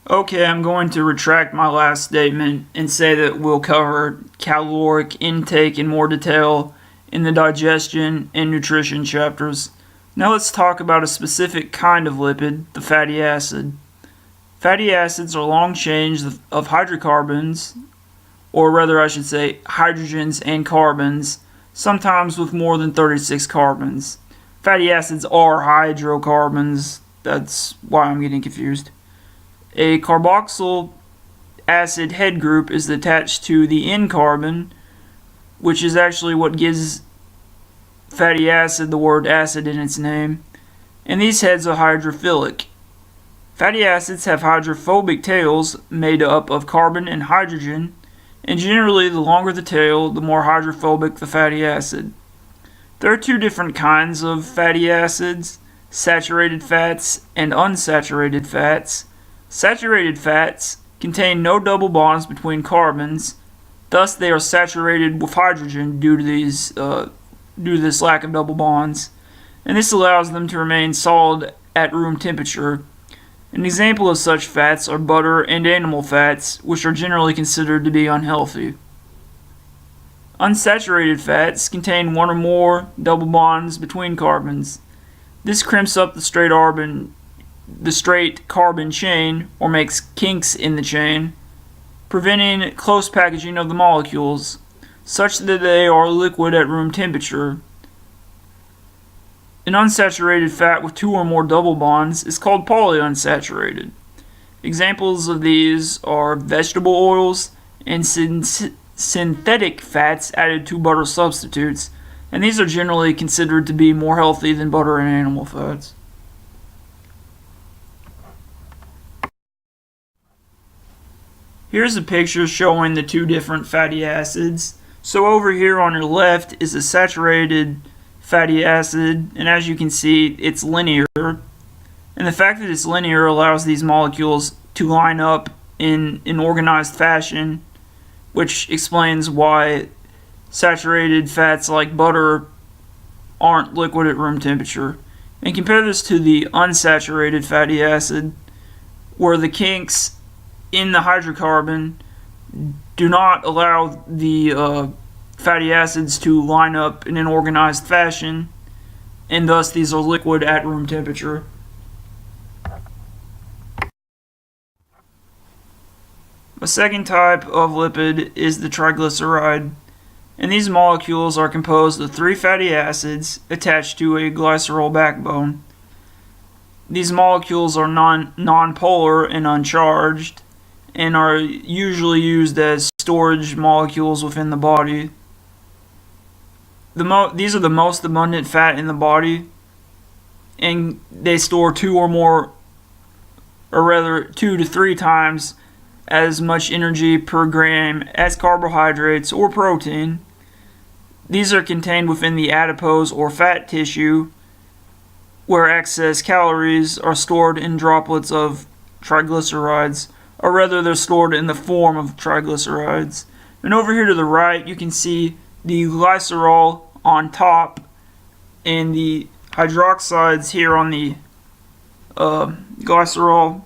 Okay, I'm going to retract my last statement and say that we'll cover caloric intake in more detail in the digestion and nutrition chapters. Now let's talk about a specific kind of lipid, the fatty acid. Fatty acids are long chains of hydrocarbons, or rather I should say hydrogens and carbons, sometimes with more than 36 carbons. Fatty acids are hydrocarbons, that's why I'm getting confused. A carboxyl acid head group is attached to the N carbon, which is actually what gives fatty acid the word acid in its name, and these heads are hydrophilic. Fatty acids have hydrophobic tails made up of carbon and hydrogen, and generally the longer the tail, the more hydrophobic the fatty acid. There are 2 different kinds of fatty acids, saturated fats and unsaturated fats. Saturated fats contain no double bonds between carbons, thus they are saturated with hydrogen due to this lack of double bonds, and this allows them to remain solid at room temperature. An example of such fats are butter and animal fats, which are generally considered to be unhealthy. Unsaturated fats contain 1 or more double bonds between carbons. This crimps up the straight carbon chain, or makes kinks in the chain, preventing close packaging of the molecules, such that they are liquid at room temperature. An unsaturated fat with 2 or more double bonds is called polyunsaturated. Examples of these are vegetable oils and synthetic fats added to butter substitutes, and these are generally considered to be more healthy than butter and animal fats. Here's a picture showing the 2 different fatty acids. So over here on your left is a saturated fatty acid, and as you can see, it's linear. And the fact that it's linear allows these molecules to line up in an organized fashion, which explains why saturated fats like butter aren't liquid at room temperature. And compare this to the unsaturated fatty acid, where the kinks in the hydrocarbon do not allow the fatty acids to line up in an organized fashion, and thus these are liquid at room temperature. A second type of lipid is the triglyceride, and these molecules are composed of 3 fatty acids attached to a glycerol backbone. These molecules are non-polar and uncharged, and are usually used as storage molecules within the body. These are the most abundant fat in the body, and they store 2 to 3 times as much energy per gram as carbohydrates or protein. These are contained within the adipose or fat tissue, where excess calories are stored in droplets of triglycerides, or rather they're stored in the form of triglycerides. And over here to the right, you can see the glycerol on top and the hydroxides here on the glycerol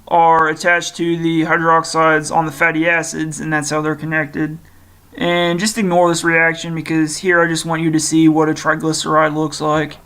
are attached to the hydroxides on the fatty acids, and that's how they're connected. And just ignore this reaction because here I just want you to see what a triglyceride looks like.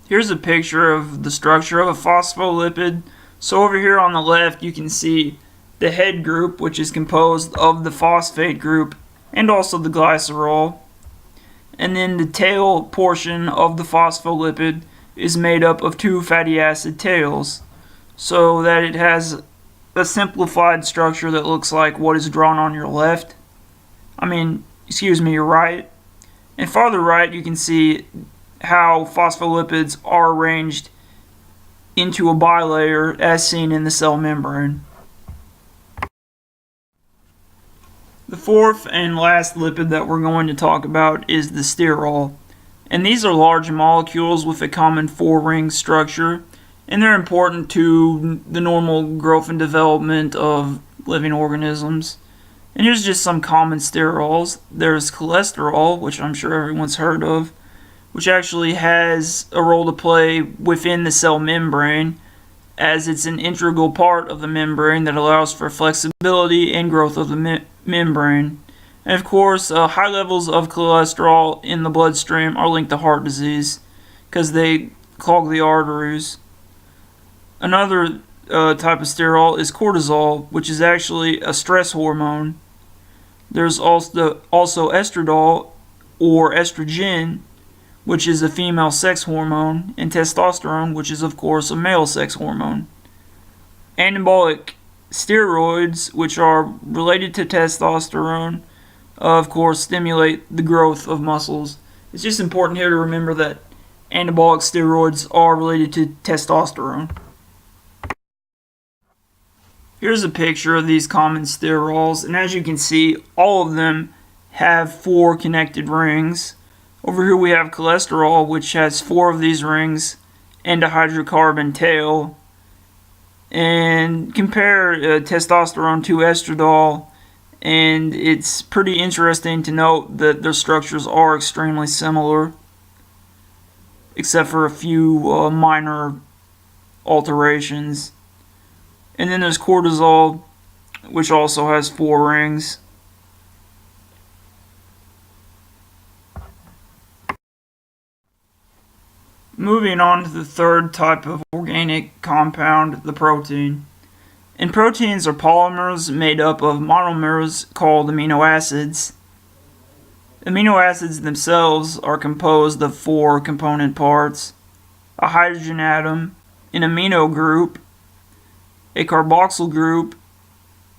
Here's a picture of the structure of a phospholipid. So over here on the left you can see the head group, which is composed of the phosphate group and also the glycerol. And then the tail portion of the phospholipid is made up of 2 fatty acid tails, so that it has a simplified structure that looks like what is drawn on your your right. And farther right you can see how phospholipids are arranged into a bilayer as seen in the cell membrane. The fourth and last lipid that we're going to talk about is the sterol. And these are large molecules with a common 4-ring structure, and they're important to the normal growth and development of living organisms. And here's just some common sterols. There's cholesterol, which I'm sure everyone's heard of, which actually has a role to play within the cell membrane, as it's an integral part of the membrane that allows for flexibility and growth of the membrane. And of course, high levels of cholesterol in the bloodstream are linked to heart disease because they clog the arteries. Another type of sterol is cortisol, which is actually a stress hormone. There's also estradiol or estrogen, which is a female sex hormone, and testosterone, which is of course a male sex hormone. Anabolic steroids, which are related to testosterone, of course stimulate the growth of muscles. It's just important here to remember that anabolic steroids are related to testosterone. Here's a picture of these common sterols, and as you can see, all of them have 4 connected rings. Over here we have cholesterol, which has 4 of these rings and a hydrocarbon tail. And compare testosterone to estradiol, and it's pretty interesting to note that their structures are extremely similar, except for a few minor alterations. And then there's cortisol, which also has 4 rings. Moving on to the third type of organic compound, the protein. And proteins are polymers made up of monomers called amino acids. Amino acids themselves are composed of 4 component parts: a hydrogen atom, an amino group, a carboxyl group,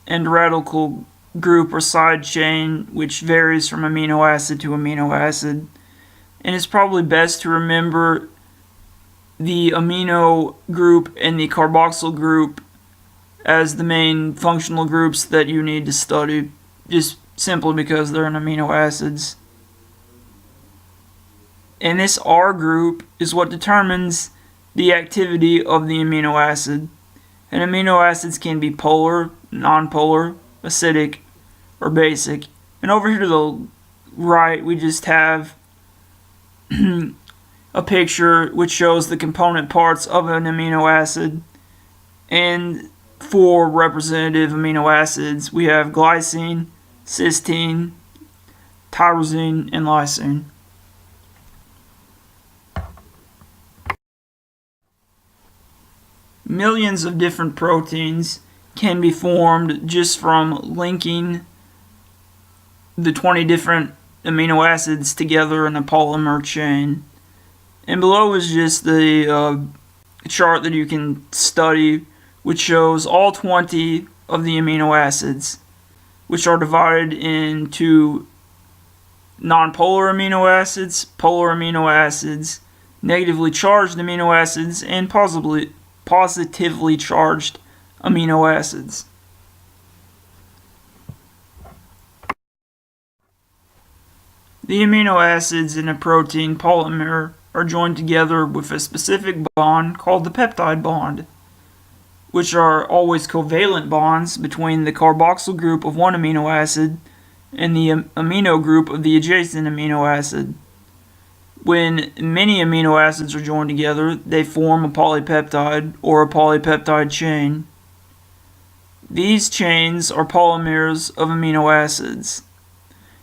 and a radical group or side chain, which varies from amino acid to amino acid. And it's probably best to remember the amino group and the carboxyl group as the main functional groups that you need to study, just simply because they're in amino acids. And this R group is what determines the activity of the amino acid. And amino acids can be polar, nonpolar, acidic, or basic. And over here to the right, we just have a picture which shows the component parts of an amino acid. And for representative amino acids, we have glycine, cysteine, tyrosine, and lysine. Millions of different proteins can be formed just from linking the 20 different amino acids together in a polymer chain. And below is just the chart that you can study, which shows all 20 of the amino acids, which are divided into nonpolar amino acids, polar amino acids, negatively charged amino acids, and positively charged amino acids. The amino acids in a protein polymer are joined together with a specific bond called the peptide bond, which are always covalent bonds between the carboxyl group of one amino acid and the amino group of the adjacent amino acid. When many amino acids are joined together, they form a polypeptide or a polypeptide chain. These chains are polymers of amino acids,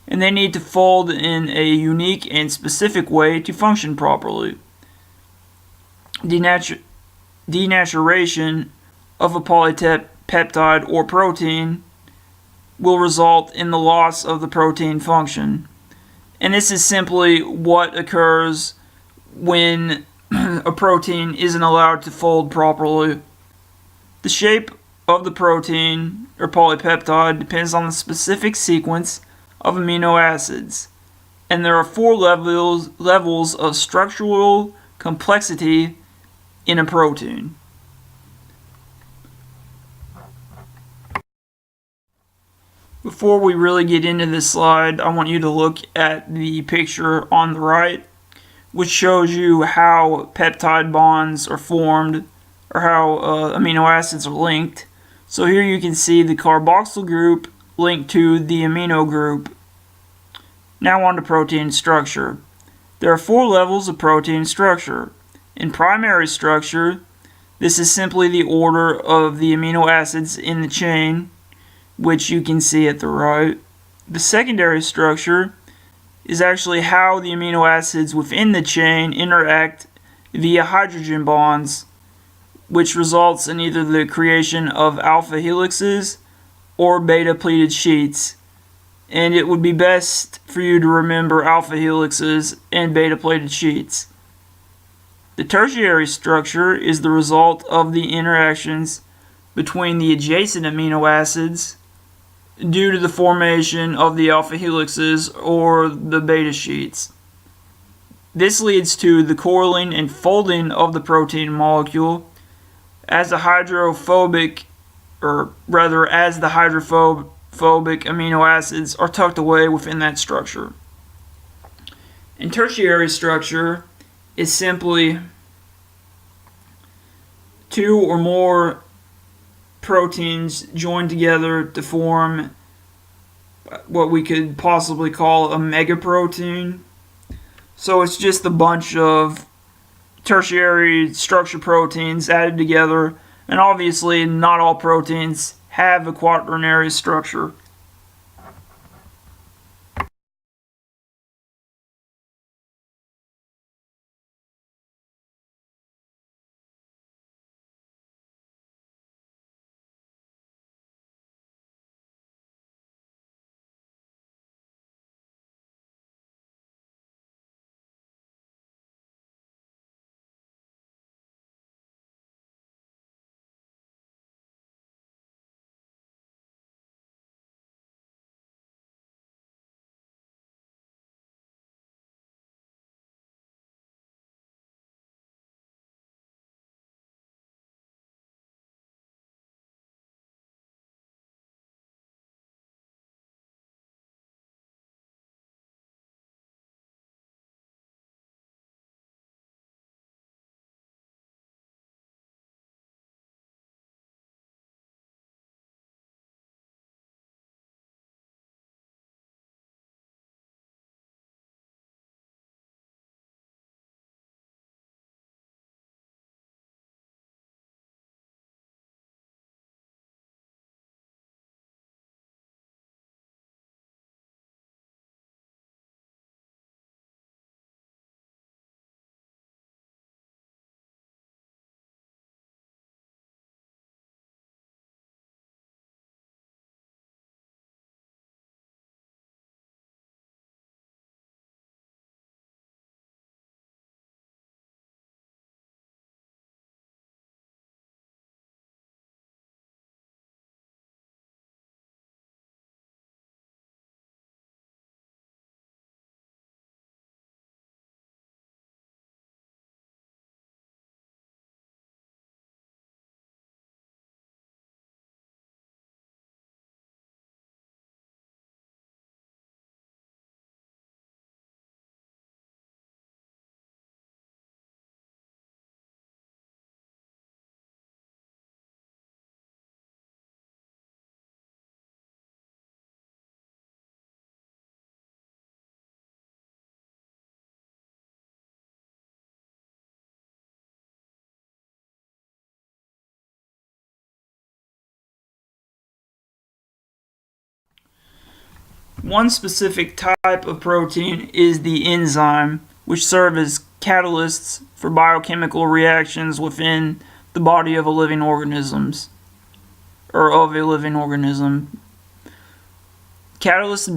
and they need to fold in a unique and specific way to function properly. Denaturation of a polypeptide or protein will result in the loss of the protein function. And this is simply what occurs when a protein isn't allowed to fold properly. The shape of the protein or polypeptide depends on the specific sequence of amino acids, and there are 4 levels of structural complexity in a protein. Before we really get into this slide, I want you to look at the picture on the right, which shows you how peptide bonds are formed, or how amino acids are linked. So here you can see the carboxyl group linked to the amino group. Now on to protein structure. There are 4 levels of protein structure. In primary structure, this is simply the order of the amino acids in the chain, which you can see at the right. The secondary structure is actually how the amino acids within the chain interact via hydrogen bonds, which results in either the creation of alpha helixes or beta pleated sheets. And it would be best for you to remember alpha helixes and beta pleated sheets. The tertiary structure is the result of the interactions between the adjacent amino acids due to the formation of the alpha helixes or the beta sheets. This leads to the coiling and folding of the protein molecule as the hydrophobic amino acids are tucked away within that structure. And tertiary structure is simply 2 or more proteins joined together to form what we could possibly call a megaprotein. So it's just a bunch of tertiary structure proteins added together, and obviously not all proteins have a quaternary structure. One specific type of protein is the enzyme, which serve as catalysts for biochemical reactions within the body of a living organism. Catalysts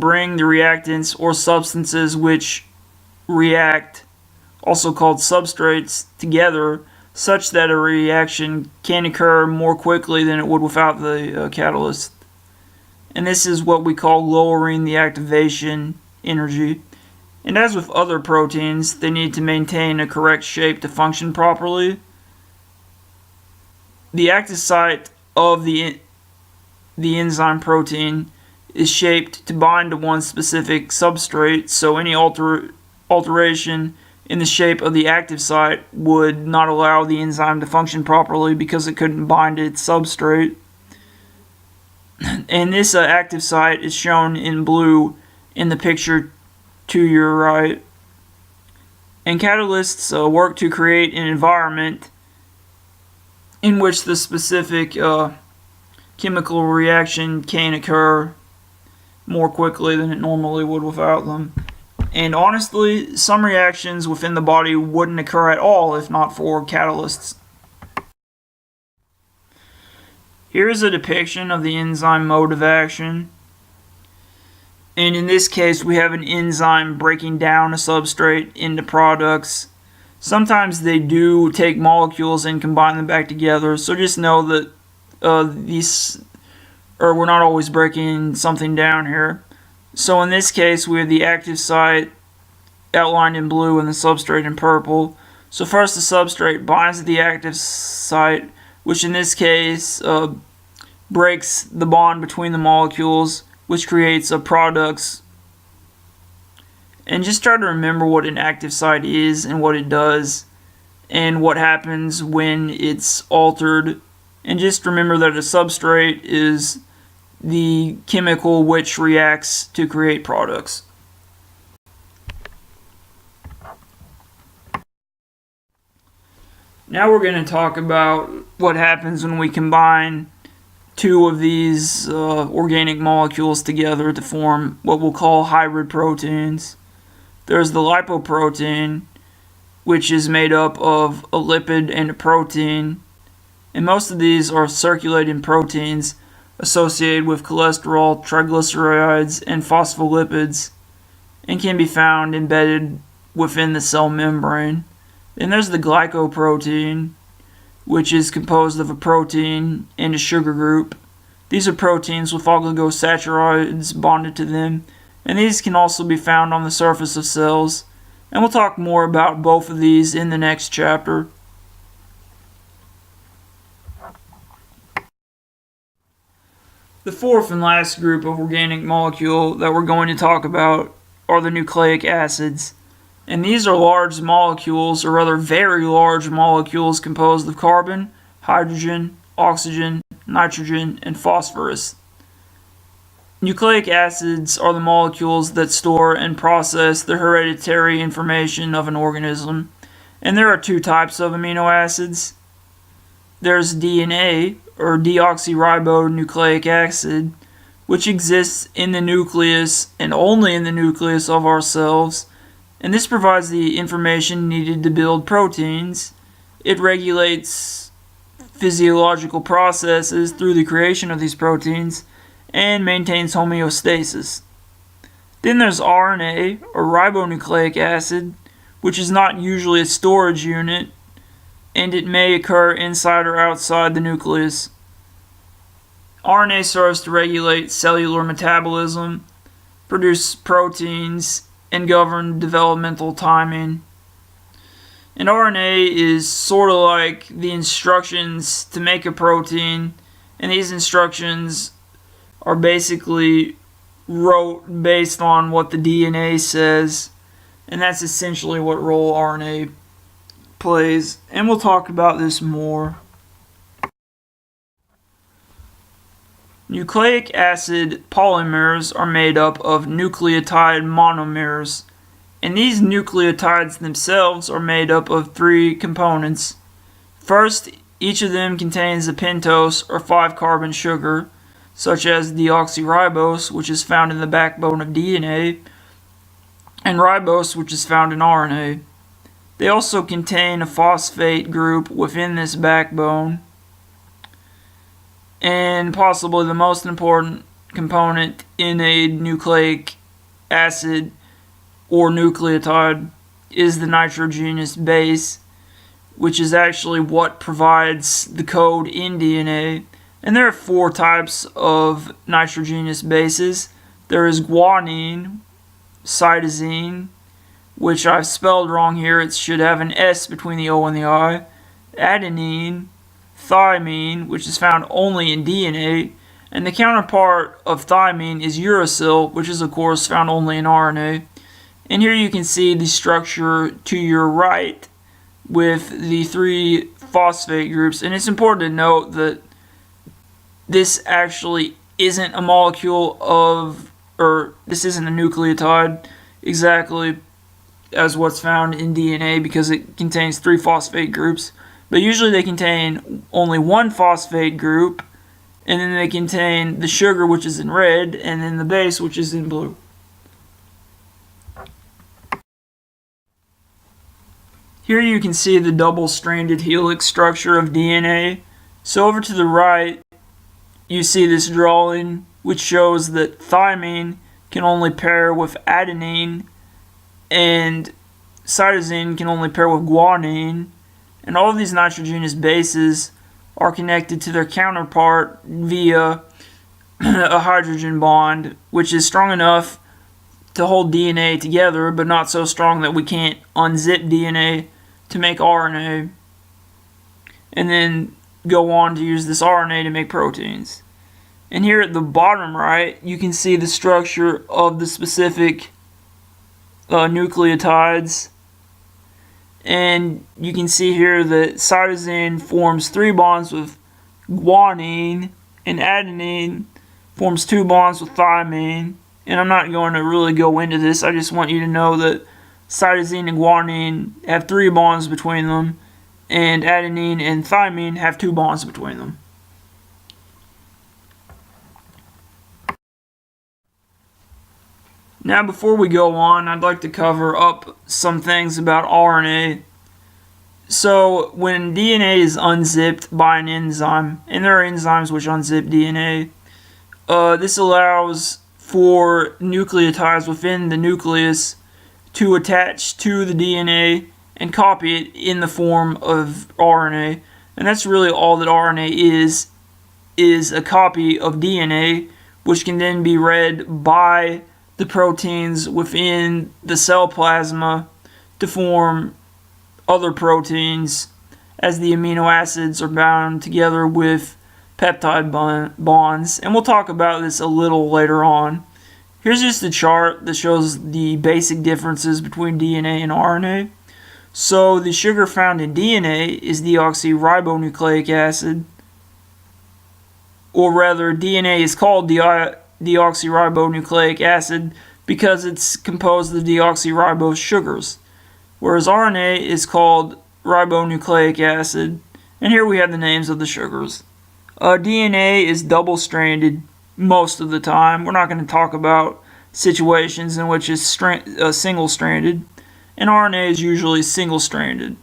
bring the reactants or substances which react, also called substrates, together such that a reaction can occur more quickly than it would without the catalyst. And this is what we call lowering the activation energy. And as with other proteins, they need to maintain a correct shape to function properly. The active site of the enzyme protein is shaped to bind to one specific substrate, so any alteration in the shape of the active site would not allow the enzyme to function properly because it couldn't bind to its substrate. And this active site is shown in blue in the picture to your right. And catalysts work to create an environment in which the specific chemical reaction can occur more quickly than it normally would without them. And honestly, some reactions within the body wouldn't occur at all if not for catalysts. Here is a depiction of the enzyme mode of action. And in this case, we have an enzyme breaking down a substrate into products. Sometimes they do take molecules and combine them back together, so just know that we're not always breaking something down here. So in this case, we have the active site outlined in blue and the substrate in purple. So first the substrate binds to the active site, which in this case breaks the bond between the molecules, which creates products. And just try to remember what an active site is and what it does and what happens when it's altered. And just remember that a substrate is the chemical which reacts to create products. Now we're going to talk about what happens when we combine two of these organic molecules together to form what we'll call hybrid proteins. There's the lipoprotein, which is made up of a lipid and a protein, and most of these are circulating proteins associated with cholesterol, triglycerides, and phospholipids, and can be found embedded within the cell membrane. Then there's the glycoprotein, which is composed of a protein and a sugar group. These are proteins with oligosaccharides bonded to them, and these can also be found on the surface of cells. And we'll talk more about both of these in the next chapter. The fourth and last group of organic molecule that we're going to talk about are the nucleic acids. And these are large molecules, or rather very large molecules, composed of carbon, hydrogen, oxygen, nitrogen, and phosphorus. Nucleic acids are the molecules that store and process the hereditary information of an organism. And there are two types of amino acids. There's DNA, or deoxyribonucleic acid, which exists in the nucleus and only in the nucleus of our cells. And this provides the information needed to build proteins. It regulates physiological processes through the creation of these proteins and maintains homeostasis. Then there's RNA, or ribonucleic acid, which is not usually a storage unit, and it may occur inside or outside the nucleus. RNA serves to regulate cellular metabolism, produce proteins, and govern developmental timing. And RNA is sort of like the instructions to make a protein, and these instructions are basically wrote based on what the DNA says, and that's essentially what role RNA plays, and we'll talk about this more. Nucleic acid polymers are made up of nucleotide monomers, and these nucleotides themselves are made up of three components. First, each of them contains a pentose or 5-carbon sugar. such as deoxyribose, which is found in the backbone of DNA, and ribose, which is found in RNA. They also contain a phosphate group within this backbone, and possibly the most important component in a nucleic acid or nucleotide is the nitrogenous base, which is actually what provides the code in DNA. And there are 4 types of nitrogenous bases. There is guanine, cytosine, which I've spelled wrong here. It should have an S between the O and the I. Adenine, thymine, which is found only in DNA. And the counterpart of thymine is uracil, which is of course found only in RNA. And here you can see the structure to your right with the 3 phosphate groups. And it's important to note that this actually isn't a molecule of, or this isn't a nucleotide exactly as what's found in DNA, because it contains 3 phosphate groups. But usually they contain only 1 phosphate group, and then they contain the sugar, which is in red, and then the base, which is in blue. Here you can see the double-stranded helix structure of DNA. So over to the right, you see this drawing, which shows that thymine can only pair with adenine, and cytosine can only pair with guanine. And all of these nitrogenous bases are connected to their counterpart via a hydrogen bond, which is strong enough to hold DNA together, but not so strong that we can't unzip DNA to make RNA, and then go on to use this RNA to make proteins. And here at the bottom right, you can see the structure of the specific nucleotides. And you can see here that cytosine forms 3 bonds with guanine, and adenine forms 2 bonds with thymine. And I'm not going to really go into this. I just want you to know that cytosine and guanine have 3 bonds between them, and adenine and thymine have 2 bonds between them. Now, before we go on, I'd like to cover up some things about RNA. So, when DNA is unzipped by an enzyme, and there are enzymes which unzip DNA, this allows for nucleotides within the nucleus to attach to the DNA and copy it in the form of RNA. And that's really all that RNA is a copy of DNA, which can then be read by the proteins within the cell plasma to form other proteins, as the amino acids are bound together with peptide bonds. And we'll talk about this a little later on. Here's just a chart that shows the basic differences between DNA and RNA. So the sugar found in DNA is deoxyribonucleic acid, or rather DNA is called deoxyribonucleic acid because it's composed of deoxyribose sugars, whereas RNA is called ribonucleic acid. And here we have the names of the sugars. DNA is double-stranded most of the time. We're not going to talk about situations in which it's single-stranded, and RNA is usually single-stranded.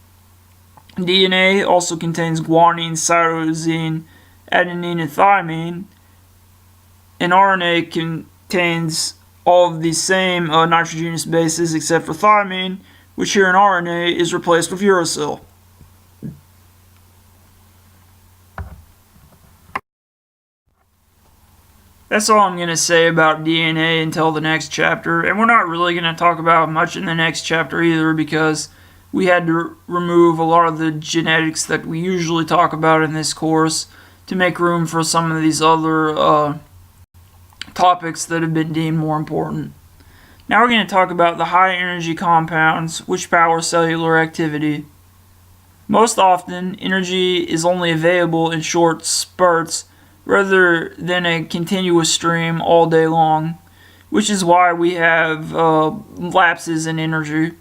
DNA also contains guanine, cytosine, adenine, and thymine, and RNA contains all of these same nitrogenous bases except for thymine, which here in RNA is replaced with uracil. That's all I'm going to say about DNA until the next chapter, and we're not really going to talk about much in the next chapter either, because we had to remove a lot of the genetics that we usually talk about in this course to make room for some of these other topics that have been deemed more important. Now we're going to talk about the high energy compounds which power cellular activity. Most often, energy is only available in short spurts rather than a continuous stream all day long, which is why we have lapses in energy.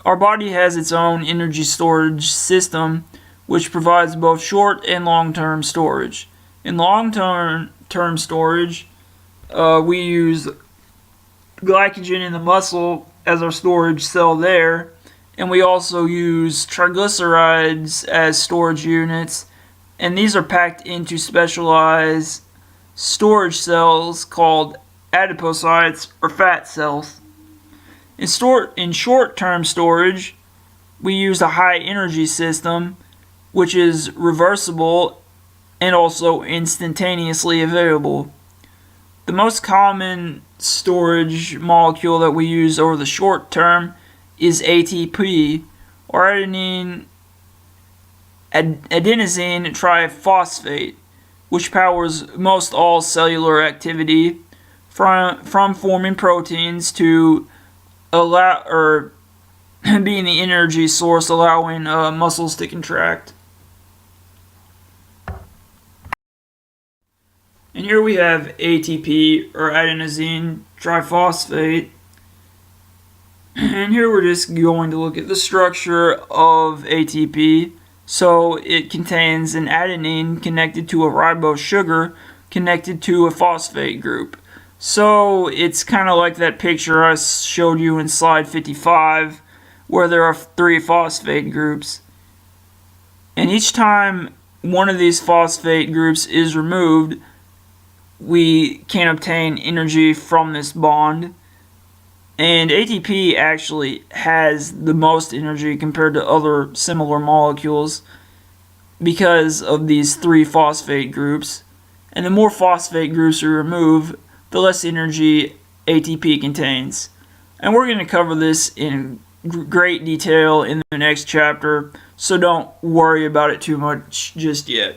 Our body has its own energy storage system, which provides both short and long-term storage. In long-term storage, we use glycogen in the muscle as our storage cell there, and we also use triglycerides as storage units, and these are packed into specialized storage cells called adipocytes or fat cells. In short-term storage, we use a high energy system, which is reversible and also instantaneously available. The most common storage molecule that we use over the short term is ATP, or adenosine triphosphate, which powers most all cellular activity, from forming proteins to being the energy source allowing muscles to contract. And here we have ATP, or adenosine triphosphate. And here we're just going to look at the structure of ATP. So it contains an adenine connected to a ribose sugar connected to a phosphate group. So it's kind of like that picture I showed you in slide 55, where there are 3 phosphate groups. And each time one of these phosphate groups is removed, we can obtain energy from this bond. And ATP actually has the most energy compared to other similar molecules because of these 3 phosphate groups. And the more phosphate groups we remove, the less energy ATP contains. And we're going to cover this in great detail in the next chapter, so don't worry about it too much just yet.